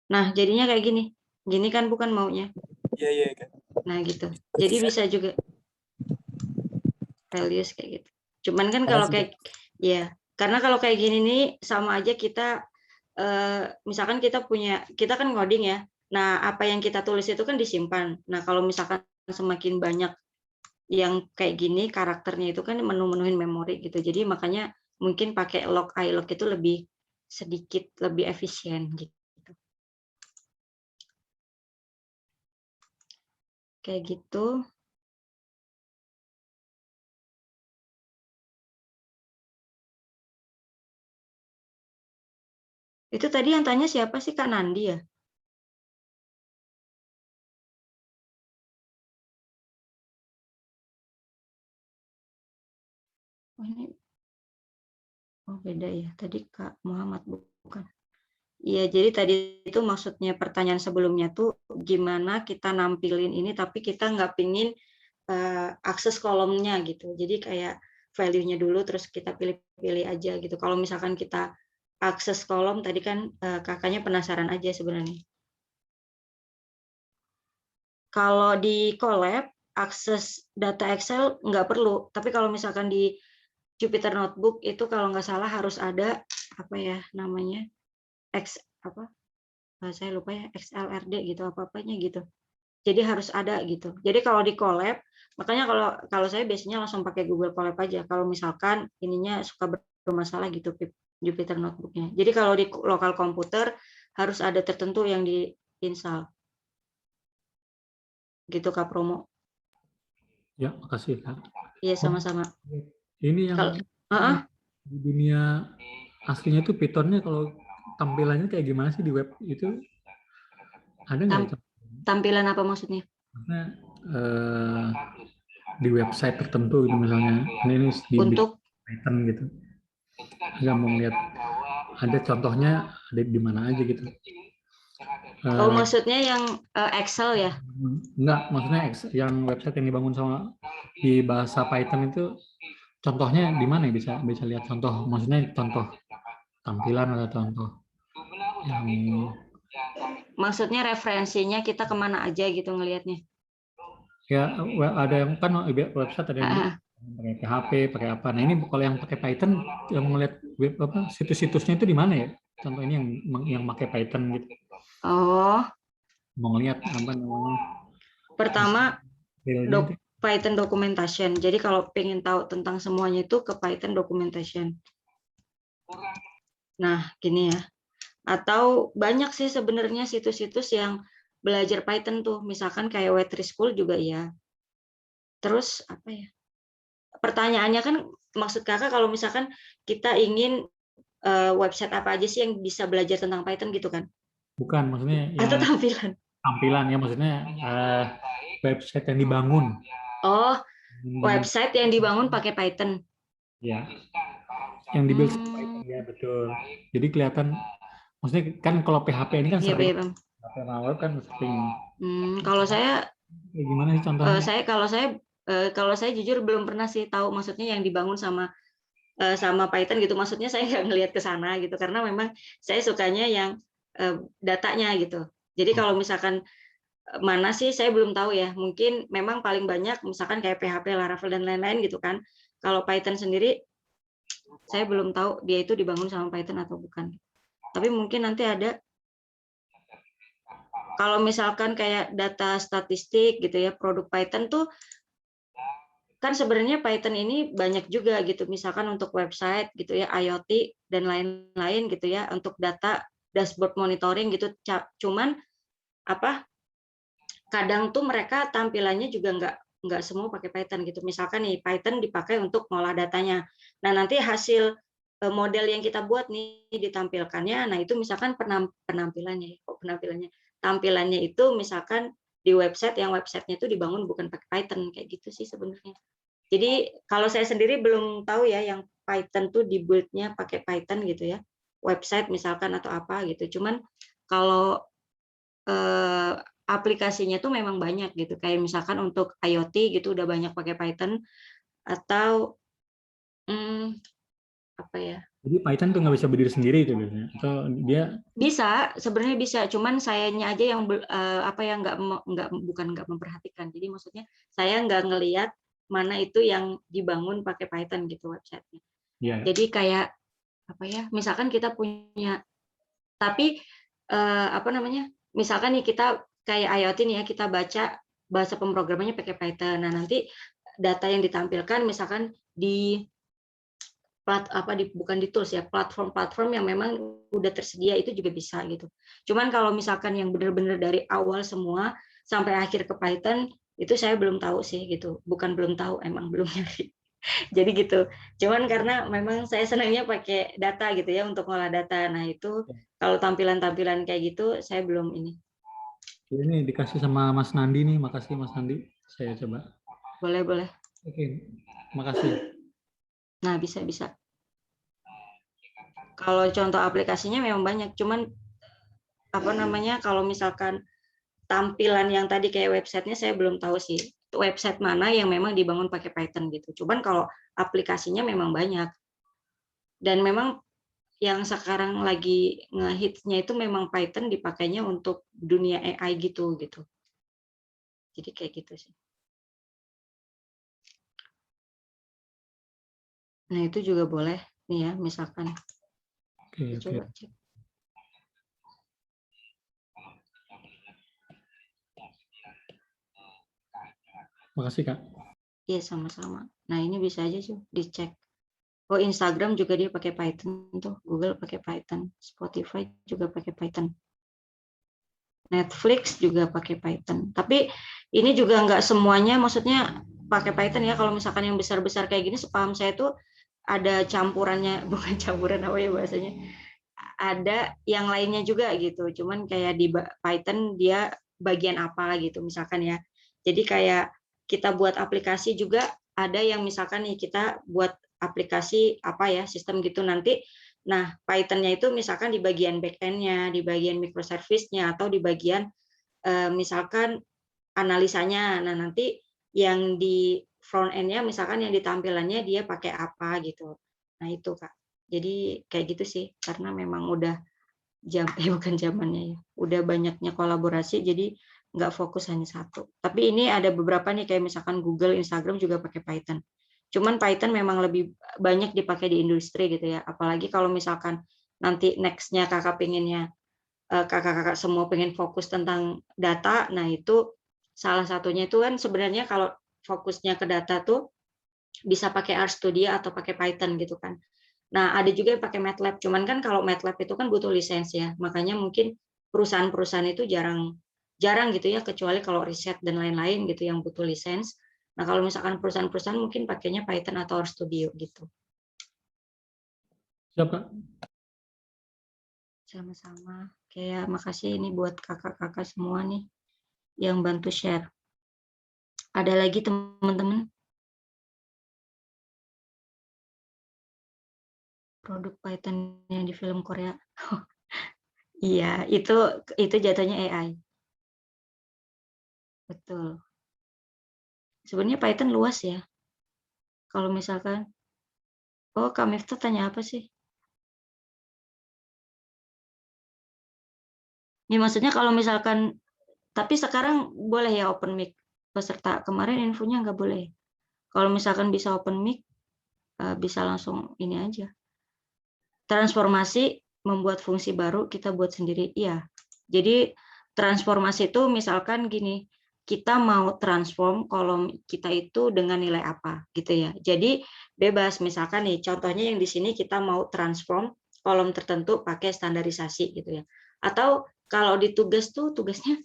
Nah, jadinya kayak gini. Gini kan bukan maunya. Iya. Nah, gitu. Jadi bisa juga values kayak gitu. Cuman kan kalau kayak, ya, karena kalau kayak gini nih, sama aja kita, misalkan kita kan ngoding ya. Nah, apa yang kita tulis itu kan disimpan. Nah, kalau misalkan semakin banyak yang kayak gini, karakternya itu kan menuhin memori gitu. Jadi makanya mungkin pakai log iLog itu lebih sedikit lebih efisien gitu. Kayak gitu. Itu tadi yang tanya siapa sih, Kak Nandi ya? Oh, ini, oh beda ya. Tadi Kak Muhammad bukan. Iya, jadi tadi itu maksudnya pertanyaan sebelumnya tuh gimana kita nampilin ini tapi kita nggak pingin akses kolomnya gitu. Jadi kayak value-nya dulu terus kita pilih-pilih aja gitu. Kalau misalkan kita akses kolom tadi kan kakaknya penasaran aja sebenarnya. Kalau di Colab akses data Excel nggak perlu, tapi kalau misalkan di Jupyter Notebook itu kalau nggak salah harus ada apa ya namanya saya lupa ya, XLRD gitu apa-apanya gitu. Jadi harus ada gitu. Jadi kalau di Colab, makanya kalau saya biasanya langsung pakai Google Colab aja. Kalau misalkan ininya suka bermasalah gitu Jupyter Notebook-nya. Jadi kalau di lokal komputer harus ada tertentu yang di-install. Gitu Kak Promo. Ya, makasih Kak. Iya, sama-sama. Ini yang di dunia aslinya tuh Python-nya kalau tampilannya kayak gimana sih di web itu? Ada nggak? Tampilan apa maksudnya? Karena di website tertentu gitu misalnya, ini di Untuk Python gitu. Nggak mau lihat ada contohnya ada di mana aja gitu. Oh, maksudnya yang Excel ya? Enggak, maksudnya yang website yang dibangun sama di bahasa Python itu contohnya di mana ya, bisa lihat contoh, maksudnya contoh tampilan atau contoh yang maksudnya referensinya kita kemana aja gitu ngelihatnya? Ya, ada yang kan website ada yang pakai PHP, pakai apa. Nah, ini kalau yang pakai Python yang melihat web apa situs-situsnya itu di mana ya? Contoh ini yang pakai Python gitu. Oh. Mau lihat apa namanya? Pertama Python documentation. Jadi kalau pengen tahu tentang semuanya itu ke Python documentation. Nah, gini ya. Atau banyak sih sebenarnya situs-situs yang belajar Python tuh, misalkan kayak Web3 School juga ya. Terus apa ya? Pertanyaannya kan maksud kakak kalau misalkan kita ingin website apa aja sih yang bisa belajar tentang Python gitu kan? Bukan, maksudnya Atau ya tampilan? tampilan ya, maksudnya website yang dibangun. Oh, website yang dibangun pakai Python. Ya, yang dibuild Python ya betul. Jadi kelihatan, maksudnya kan kalau PHP ini kan Iya, sering, Bang. PHP malware kan sering. Kalau saya Gimana sih contohnya? kalau saya jujur belum pernah sih tahu maksudnya yang dibangun sama Python gitu. Maksudnya saya nggak ngelihat ke sana gitu karena memang saya sukanya yang datanya gitu. Jadi kalau misalkan mana sih saya belum tahu ya. Mungkin memang paling banyak misalkan kayak PHP, Laravel dan lain-lain gitu kan. Kalau Python sendiri saya belum tahu dia itu dibangun sama Python atau bukan. Tapi mungkin nanti ada. Kalau misalkan kayak data statistik gitu ya, produk Python tuh kan sebenarnya Python ini banyak juga gitu, misalkan untuk website gitu ya, IoT dan lain-lain gitu ya, untuk data dashboard monitoring gitu. Cuman apa? Kadang tuh mereka tampilannya juga nggak semua pakai Python gitu. Misalkan nih Python dipakai untuk ngolah datanya. Nah nanti hasil model yang kita buat nih ditampilkannya. Nah itu misalkan penampilannya, tampilannya itu misalkan di website yang websitenya itu dibangun bukan pakai Python kayak gitu sih sebenarnya. Jadi kalau saya sendiri belum tahu ya yang Python tuh dibuild-nya pakai Python gitu ya, website misalkan atau apa gitu. Cuman kalau aplikasinya tuh memang banyak gitu. Kayak misalkan untuk IoT gitu udah banyak pakai Python atau apa ya? Jadi Python tuh nggak bisa berdiri sendiri itu biasanya, atau dia Bisa, sebenarnya bisa. Cuman sayanya aja yang apa yang bukan nggak memperhatikan. Jadi maksudnya saya nggak ngelihat mana itu yang dibangun pakai Python gitu websitenya. ya. Jadi kayak apa ya? Misalkan kita punya, tapi apa namanya? Misalkan nih kita kayak IoT nih ya, kita baca bahasa pemrogramannya pakai Python. Nah nanti data yang ditampilkan misalkan di bukan di tools ya, platform-platform yang memang udah tersedia itu juga bisa gitu. Cuman kalau misalkan yang benar-benar dari awal semua sampai akhir ke Python itu saya belum tahu sih gitu. Bukan belum tahu, emang belum nyari. Jadi gitu. Cuman karena memang saya senangnya pakai data gitu ya untuk ngolah data. Nah, itu kalau tampilan-tampilan kayak gitu saya belum ini. Ini dikasih sama Mas Nandi nih, makasih Mas Nandi. Saya coba. Boleh. Oke, makasih. Nah, bisa. Kalau contoh aplikasinya memang banyak, cuman apa namanya kalau misalkan tampilan yang tadi kayak websitenya saya belum tahu sih website mana yang memang dibangun pakai Python gitu. Cuman kalau aplikasinya memang banyak dan memang yang sekarang lagi ngehitsnya itu memang Python dipakainya untuk dunia AI gitu. Jadi kayak gitu sih. Nah itu juga boleh nih ya misalkan. Oke. Coba cek. Makasih Kak. Iya sama-sama. Nah ini bisa aja sih dicek. Oh Instagram juga dia pakai Python tuh, Google pakai Python, Spotify juga pakai Python, Netflix juga pakai Python. Tapi ini juga nggak semuanya, maksudnya pakai Python ya. Kalau misalkan yang besar-besar kayak gini, sepaham saya tuh ada campurannya, bukan campuran apa ya bahasanya. Ada yang lainnya juga gitu. Cuman kayak di Python dia bagian apa gitu misalkan ya. Jadi kayak kita buat aplikasi juga ada yang misalkan nih kita buat aplikasi apa ya sistem gitu nanti. Nah Python-nya itu misalkan di bagian back-end-nya, di bagian microservice-nya atau di bagian misalkan analisanya. Nah nanti yang di front end-nya misalkan yang ditampilannya dia pakai apa gitu. Nah itu Kak. Jadi kayak gitu sih karena memang udah bukan zamannya ya. Udah banyaknya kolaborasi jadi nggak fokus hanya satu. Tapi ini ada beberapa nih kayak misalkan Google, Instagram juga pakai Python. Cuman Python memang lebih banyak dipakai di industri gitu ya. Apalagi kalau misalkan nanti next-nya kakak pengennya kakak-kakak semua pengen fokus tentang data, nah itu salah satunya itu kan sebenarnya kalau fokusnya ke data tuh bisa pakai RStudio atau pakai Python gitu kan. Nah, ada juga yang pakai MATLAB, cuman kan kalau MATLAB itu kan butuh lisensi ya, makanya mungkin perusahaan-perusahaan itu jarang gitu ya, kecuali kalau riset dan lain-lain gitu yang butuh lisensi. Nah, kalau misalkan perusahaan-perusahaan mungkin pakainya Python atau RStudio gitu. Siapa? Sama-sama. Kayak makasih ini buat kakak-kakak semua nih yang bantu share. Ada lagi teman-teman? Produk Python yang di film Korea. Iya, itu jatuhnya AI. Betul. Sebenarnya Python luas ya. Kalau misalkan, oh Kak Miftah tanya apa sih? Ya maksudnya kalau misalkan, tapi sekarang boleh ya open mic peserta. Kemarin infonya nggak boleh. Kalau misalkan bisa open mic, bisa langsung ini aja. Transformasi membuat fungsi baru kita buat sendiri. Iya. Jadi transformasi itu misalkan gini, kita mau transform kolom kita itu dengan nilai apa gitu ya. Jadi bebas, misalkan nih contohnya yang di sini kita mau transform kolom tertentu pakai standarisasi gitu ya. Atau kalau di tugas tuh tugasnya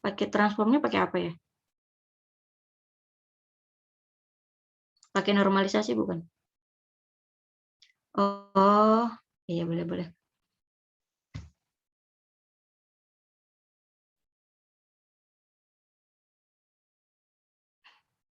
pakai transformnya pakai apa ya? Pakai normalisasi bukan? Oh, iya boleh.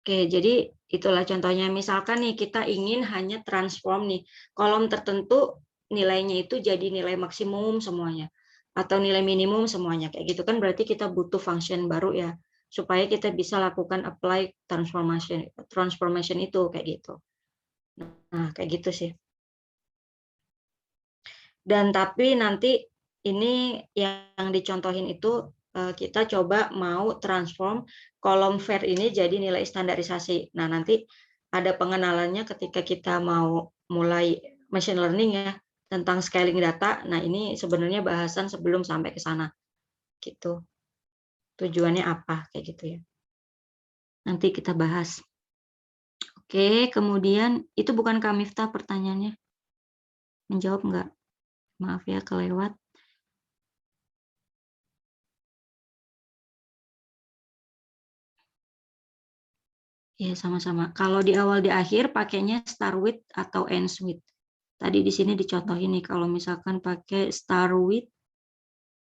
Oke, jadi itulah contohnya. Misalkan nih kita ingin hanya transform nih kolom tertentu nilainya itu jadi nilai maksimum semuanya atau nilai minimum semuanya kayak gitu kan, berarti kita butuh function baru ya supaya kita bisa lakukan apply transformation itu kayak gitu. Nah, kayak gitu sih. Dan tapi nanti ini yang dicontohin itu kita coba mau transform kolom var ini jadi nilai standarisasi. Nah, nanti ada pengenalannya ketika kita mau mulai machine learning ya tentang scaling data. Nah, ini sebenarnya bahasan sebelum sampai ke sana. Gitu. Tujuannya apa kayak gitu ya. Nanti kita bahas. Oke, kemudian itu bukan Kak Miftah pertanyaannya. Menjawab enggak? Maaf ya kelewat. Ya, sama-sama. Kalau di awal di akhir pakainya start with atau ends with. Tadi di sini dicontohin nih kalau misalkan pakai start with,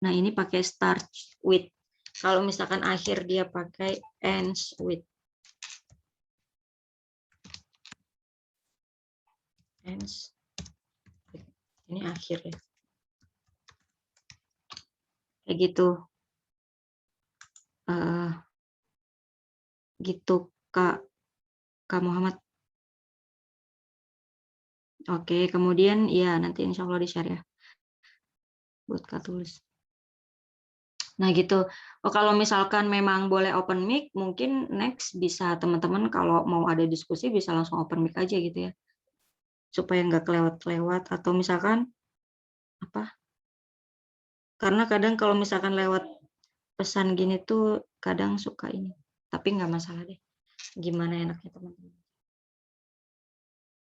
nah ini pakai start with. Kalau misalkan akhir dia pakai ends with. Ends with. Ini akhir ya. Kayak gitu. Gitu Kak Muhammad. Oke, kemudian ya nanti insya Allah di-share ya. Buat Kak tulis. Nah gitu. Oh, kalau misalkan memang boleh open mic, mungkin next bisa teman-teman kalau mau ada diskusi bisa langsung open mic aja gitu ya. Supaya nggak kelewat-kelewat atau misalkan apa? Karena kadang kalau misalkan lewat pesan gini tuh kadang suka ini. Tapi nggak masalah deh. Gimana enaknya teman-teman.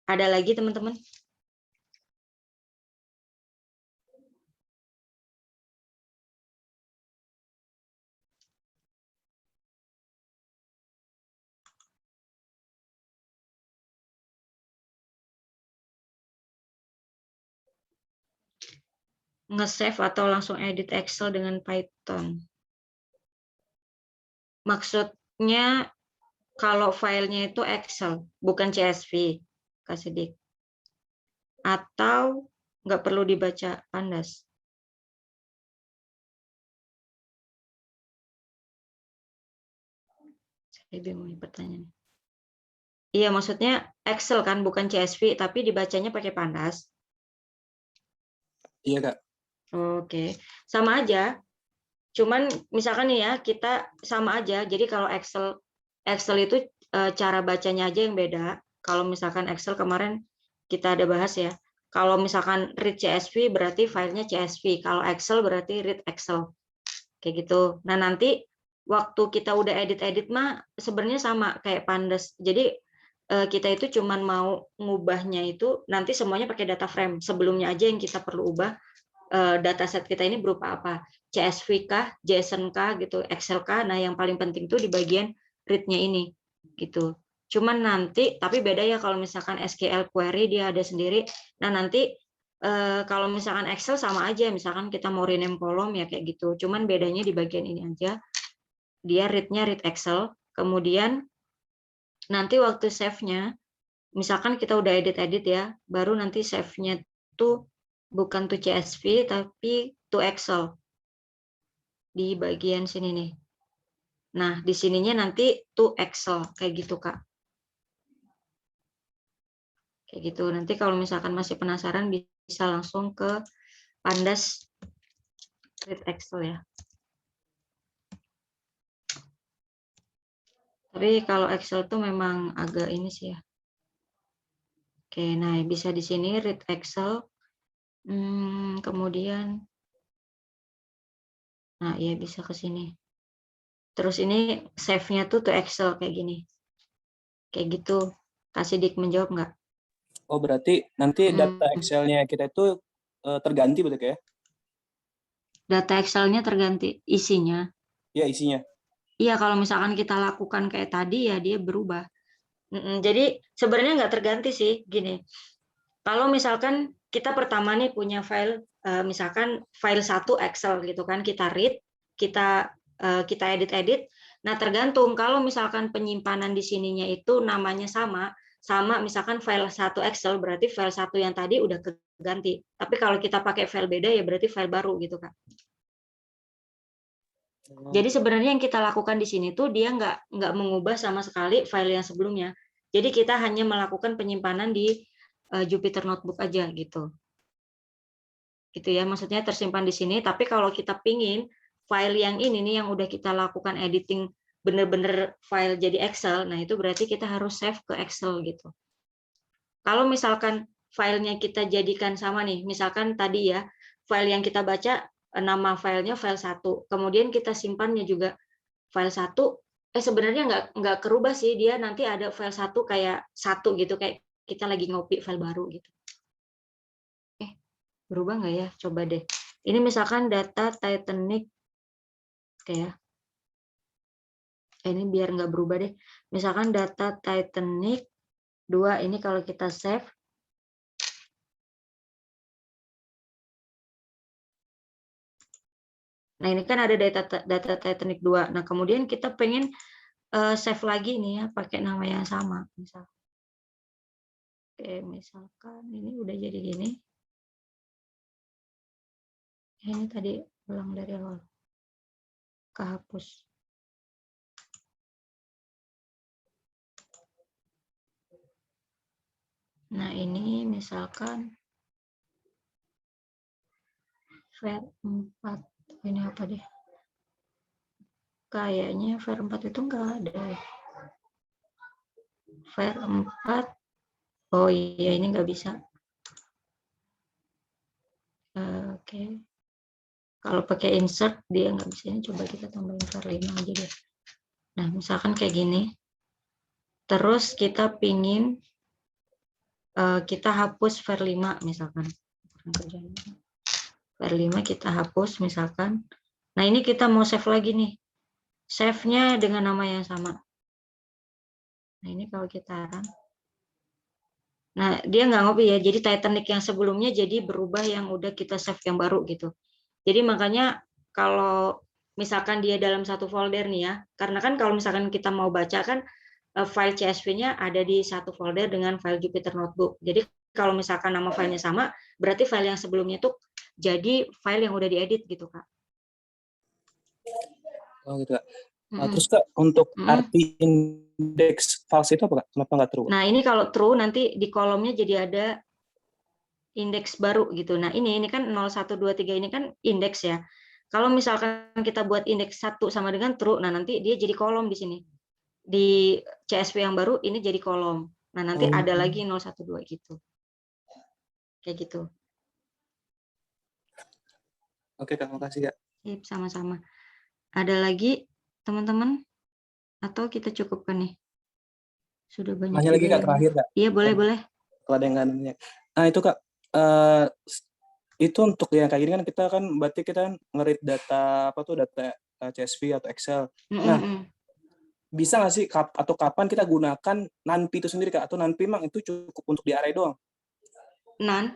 Ada lagi teman-teman? Nge-save atau langsung edit Excel dengan Python. Maksudnya kalau filenya itu Excel, bukan CSV, Kak Sidik. Atau nggak perlu dibaca Pandas. Saya bingung nih pertanyaannya. Iya, maksudnya Excel kan, bukan CSV, tapi dibacanya pakai Pandas. Iya, Kak. Oke, sama aja. Cuman misalkan nih ya, kita sama aja. Jadi kalau Excel itu cara bacanya aja yang beda. Kalau misalkan Excel kemarin kita ada bahas ya. Kalau misalkan read CSV berarti filenya CSV. Kalau Excel berarti read Excel. Kayak gitu. Nah, nanti waktu kita udah edit-edit mah sebenarnya sama kayak Pandas. Jadi kita itu cuman mau ngubahnya itu nanti semuanya pakai data frame. Sebelumnya aja yang kita perlu ubah dataset kita ini berupa apa? CSV kah, JSON kah gitu, Excel kah? Nah, yang paling penting tuh di bagian read-nya ini. gitu. Cuman nanti, tapi beda ya kalau misalkan SQL query dia ada sendiri. Nah nanti kalau misalkan Excel sama aja, misalkan kita mau rename kolom ya kayak gitu. Cuman bedanya di bagian ini aja, dia read-nya read Excel. Kemudian nanti waktu save-nya, misalkan kita udah edit-edit ya, baru nanti save-nya tuh bukan to CSV tapi to Excel di bagian sini nih. Nah di sininya nanti to Excel kayak gitu Kak. Kayak gitu. Nanti kalau misalkan masih penasaran bisa langsung ke Pandas Read Excel ya. Tapi kalau Excel tuh memang agak ini sih ya. Oke, nah bisa di sini Read Excel. Kemudian, nah ya bisa ke sini. Terus ini save-nya tuh to Excel kayak gini. Kayak gitu. Kasih Dik menjawab nggak? Oh, berarti nanti data Excel-nya kita itu terganti betul ya? Data Excel-nya terganti isinya. Ya, isinya. Iya, kalau misalkan kita lakukan kayak tadi ya dia berubah. Jadi sebenarnya nggak terganti sih, gini. Kalau misalkan kita pertama nih punya file, misalkan file 1 Excel gitu kan, kita read, kita edit-edit. Nah tergantung kalau misalkan penyimpanan di sininya itu namanya sama misalkan file 1 Excel berarti file 1 yang tadi udah keganti. Tapi kalau kita pakai file beda ya berarti file baru gitu kan. Jadi sebenarnya yang kita lakukan di sini tuh dia nggak mengubah sama sekali file yang sebelumnya. Jadi kita hanya melakukan penyimpanan di Jupyter Notebook aja gitu. Gitu ya, maksudnya tersimpan di sini. Tapi kalau kita pingin file yang ini nih yang udah kita lakukan editing bener-bener file jadi Excel, nah itu berarti kita harus save ke Excel gitu. Kalau misalkan filenya kita jadikan sama nih, misalkan tadi ya file yang kita baca nama filenya file 1, kemudian kita simpannya juga file 1, sebenarnya nggak kerubah sih, dia nanti ada file 1 kayak 1 gitu, kayak kita lagi ngopi file baru gitu. Berubah nggak ya? Coba deh. Ini misalkan data Titanic, oke ya. Ini biar nggak berubah deh. Misalkan data Titanic 2, ini kalau kita save, nah ini kan ada data Titanic 2. Nah kemudian kita pengen save lagi nih ya pakai nama yang sama. Misalkan ini udah jadi gini. Ini tadi ulang dari awal. Kehapus. Nah ini misalkan var 4. Ini apa deh? Kayaknya var 4 itu enggak ada. Var 4. Oh iya, ini nggak bisa. Oke. Kalau pakai insert dia nggak bisa. Ini coba kita tambahin var 5 aja deh. Nah, misalkan kayak gini. Terus kita pingin kita hapus var 5 misalkan. Var 5 kita hapus misalkan. Nah, ini kita mau save lagi nih. Save-nya dengan nama yang sama. Nah, ini kalau kita run. Nah, dia nggak ngopi ya. Jadi Titanic yang sebelumnya jadi berubah yang udah kita save yang baru gitu. Jadi makanya kalau misalkan dia dalam satu folder nih ya, karena kan kalau misalkan kita mau baca kan file CSV-nya ada di satu folder dengan file Jupyter Notebook. Jadi kalau misalkan nama filenya sama, berarti file yang sebelumnya tuh jadi file yang udah diedit gitu, Kak. Oh gitu, Kak. Terus Kak, untuk arti indeks false itu apa, Kak? Kenapa nggak true? Nah, ini kalau true nanti di kolomnya jadi ada indeks baru gitu. Nah, ini kan 01, 2, 3 ini kan indeks ya. Kalau misalkan kita buat indeks 1 sama dengan true, nah nanti dia jadi kolom di sini. Di CSV yang baru ini jadi kolom. Nah, nanti ada lagi 0, 1, 2 gitu. Kayak gitu. Oke, Kak, makasih, Kak. Sama-sama. Ada lagi teman-teman? Atau kita cukupkan nih? Sudah banyak nanya lagi, Kak, terakhir, Kak. Iya, boleh. Kalau ada yang nggak nanya. Nah, itu, Kak. Itu untuk yang kayak gini kan kita kan berarti kita kan nge-read data apa tuh data CSV atau Excel. Nah, bisa nggak sih atau kapan kita gunakan NaN-Pi itu sendiri Kak? Atau NaN-Pi memang itu cukup untuk di array doang? NaN?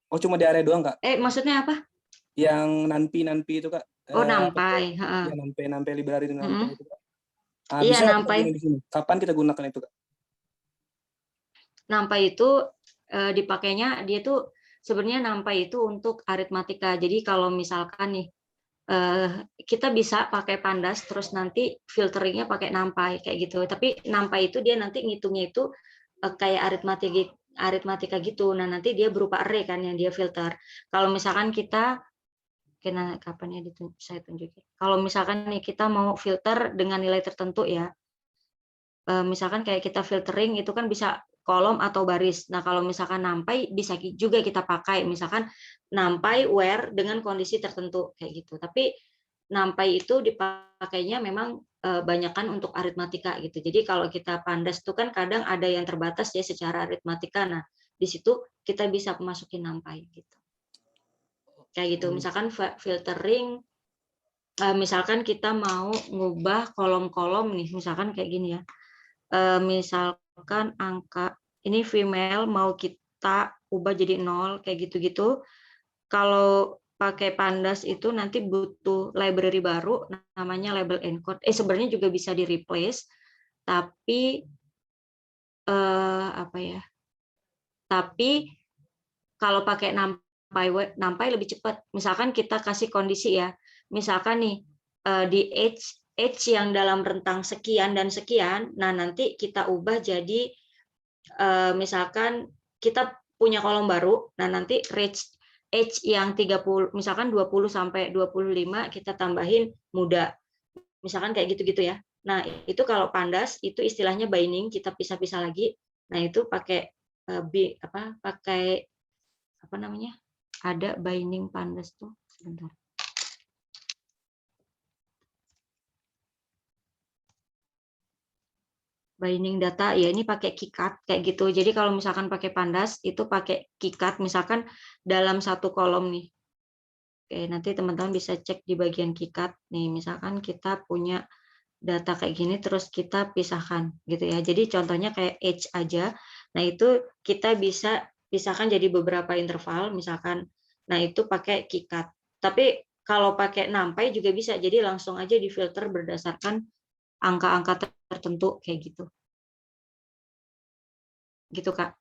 Oh cuma di array doang Kak? Maksudnya apa? Yang NaN-Pi itu Kak? Oh, Apa tuh? NumPy. Ya NaN-Pi library dengan NaN-Pi itu Kak. Iya, Bisa nggak kita NumPy. gunakan di sini? Kapan kita gunakan itu Kak? NumPy itu dipakainya dia tuh sebenarnya NumPy itu untuk aritmatika. Jadi kalau misalkan nih kita bisa pakai Pandas terus nanti filteringnya pakai NumPy kayak gitu. Tapi NumPy itu dia nanti ngitungnya itu kayak aritmatika gitu. Nah, nanti dia berupa array kan yang dia filter. Kalau misalkan kita kapan ya saya tunjukin. Kalau misalkan nih kita mau filter dengan nilai tertentu ya. Misalkan kayak kita filtering itu kan bisa kolom atau baris. Nah, kalau misalkan NumPy bisa juga kita pakai, misalkan NumPy where dengan kondisi tertentu kayak gitu. Tapi NumPy itu dipakainya memang banyakkan untuk aritmatika gitu. Jadi kalau kita Pandas itu kan kadang ada yang terbatas ya secara aritmatika. Nah, di situ kita bisa masukin NumPy gitu. Kayak gitu. Misalkan filtering, misalkan kita mau ngubah kolom-kolom nih, misalkan kayak gini ya. Misalkan angka ini female mau kita ubah jadi 0 kayak gitu-gitu. Kalau pakai Pandas itu nanti butuh library baru namanya label encode. Sebenarnya juga bisa di replace, tapi apa ya? Tapi kalau pakai NumPy lebih cepat. Misalkan kita kasih kondisi ya. Misalkan nih di age yang dalam rentang sekian dan sekian, nah nanti kita ubah jadi misalkan kita punya kolom baru, nah nanti age yang 30, misalkan 20 sampai 25 kita tambahin muda. Misalkan kayak gitu-gitu ya. Nah, itu kalau Pandas itu istilahnya binding, kita pisah-pisah lagi. Nah, itu pakai pakai apa namanya? Ada binding Pandas tuh, sebentar. Binding data ya ini pakai KiCad kayak gitu. Jadi kalau misalkan pakai Pandas itu pakai KiCad misalkan dalam satu kolom nih. Oke, nanti teman-teman bisa cek di bagian KiCad nih. Misalkan kita punya data kayak gini terus kita pisahkan gitu ya. Jadi contohnya kayak age aja. Nah, itu kita bisa pisahkan jadi beberapa interval misalkan. Nah, itu pakai KiCad. Tapi kalau pakai NumPy juga bisa. Jadi langsung aja difilter berdasarkan angka-angka tertentu kayak gitu. Gitu, Kak.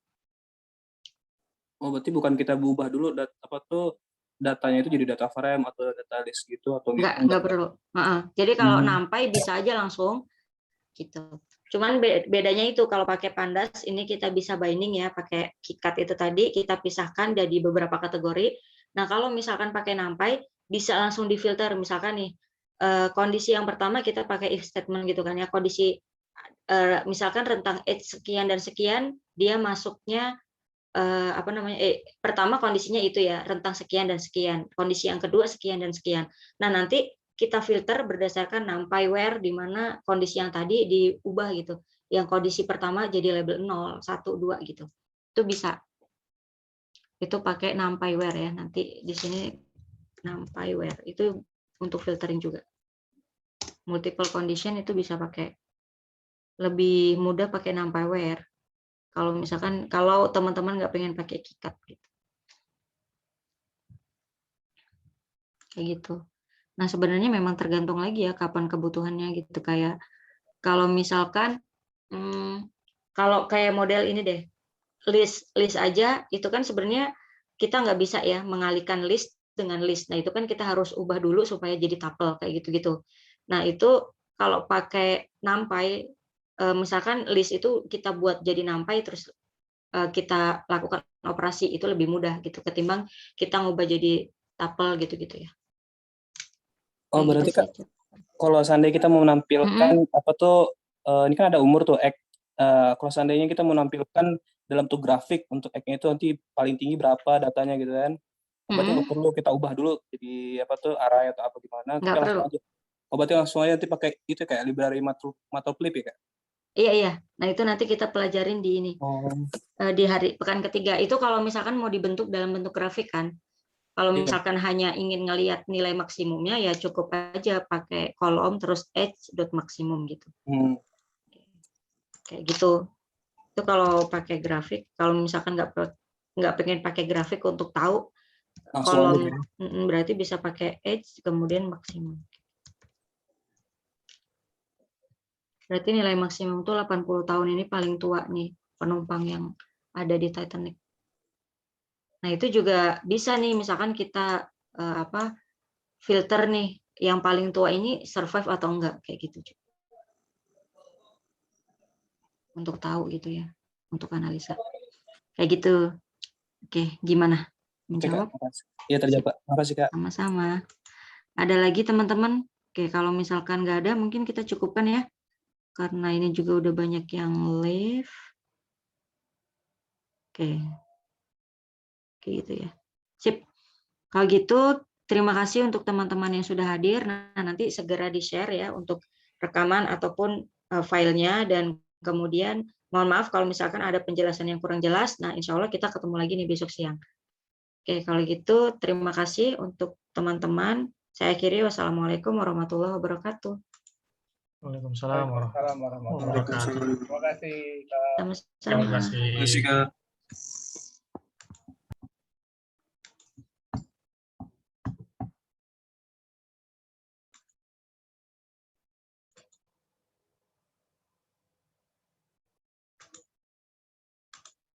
Oh, berarti bukan kita berubah dulu datanya itu jadi data frame atau data list gitu atau enggak perlu. Jadi kalau NumPy bisa aja langsung gitu. Cuman bedanya itu kalau pakai Pandas ini kita bisa binding ya pakai KiCad itu tadi kita pisahkan jadi beberapa kategori. Nah, kalau misalkan pakai NumPy bisa langsung difilter misalkan nih kondisi yang pertama kita pakai if statement gitu kan ya, kondisi misalkan rentang age sekian dan sekian dia masuknya apa namanya pertama kondisinya itu ya rentang sekian dan sekian, kondisi yang kedua sekian dan sekian. Nah, nanti kita filter berdasarkan NumPy where di mana kondisi yang tadi diubah gitu. Yang kondisi pertama jadi label 0, 1, 2 gitu. Itu bisa. Itu pakai NumPy where ya. Nanti di sini NumPy where itu untuk filtering juga. Multiple condition itu bisa pakai lebih mudah pakai NumPy where. Kalau misalkan kalau teman-teman nggak pengen pakai KiCad gitu. Kayak gitu. Nah, sebenarnya memang tergantung lagi ya kapan kebutuhannya gitu. Kayak kalau misalkan kalau kayak model ini deh, list aja itu kan sebenarnya kita nggak bisa ya mengalihkan list dengan list. Nah, itu kan kita harus ubah dulu supaya jadi tuple kayak gitu-gitu. Nah, itu kalau pakai NumPy misalkan list itu kita buat jadi NumPy terus kita lakukan operasi itu lebih mudah gitu ketimbang kita ngubah jadi tuple gitu-gitu ya. Oh, berarti Kak, kalau seandainya kita mau menampilkan ini kan ada umur tuh kalau seandainya kita menampilkan dalam tuh grafik untuk X-nya itu nanti paling tinggi berapa datanya gitu kan. Berarti nggak perlu kita ubah dulu jadi array atau apa gimana. Nggak perlu. Langsung aja. Berarti langsung aja nanti pakai itu kayak library matplotlib ya Kak? Iya. Nah, itu nanti kita pelajarin di ini. Di pekan ketiga. Itu kalau misalkan mau dibentuk dalam bentuk grafik kan. Kalau Iya. misalkan hanya ingin ngelihat nilai maksimumnya, ya cukup aja pakai kolom terus h.maksimum gitu. Kayak gitu. Itu kalau pakai grafik. Kalau misalkan nggak pengen pakai grafik untuk tahu Langsung kolom, aja. berarti bisa pakai h kemudian maksimum. Berarti nilai maksimum tuh 80 tahun ini paling tua nih penumpang yang ada di Titanic. Nah, itu juga bisa nih, misalkan kita filter nih, yang paling tua ini survive atau enggak, kayak gitu. Untuk tahu gitu ya, untuk analisa. Kayak gitu. Oke, gimana? Menjawab? Iya, terjawab, Pak. Makasih, Kak. Sama-sama. Ada lagi teman-teman? Oke, kalau misalkan nggak ada, mungkin kita cukupkan ya. Karena ini juga udah banyak yang live. Oke. Oke, gitu ya. Sip. Kalau gitu, terima kasih untuk teman-teman yang sudah hadir. Nah, nanti segera di-share ya untuk rekaman ataupun filenya. Dan kemudian, mohon maaf kalau misalkan ada penjelasan yang kurang jelas. Nah, insya Allah kita ketemu lagi nih besok siang. Oke, kalau gitu terima kasih untuk teman-teman. Saya akhiri, wassalamualaikum warahmatullahi wabarakatuh. Waalaikumsalam warahmatullahi wabarakatuh. Waalaikumsalam. Terima kasih, Kak. Sama-sama. Terima kasih. Terima kasih, Kak.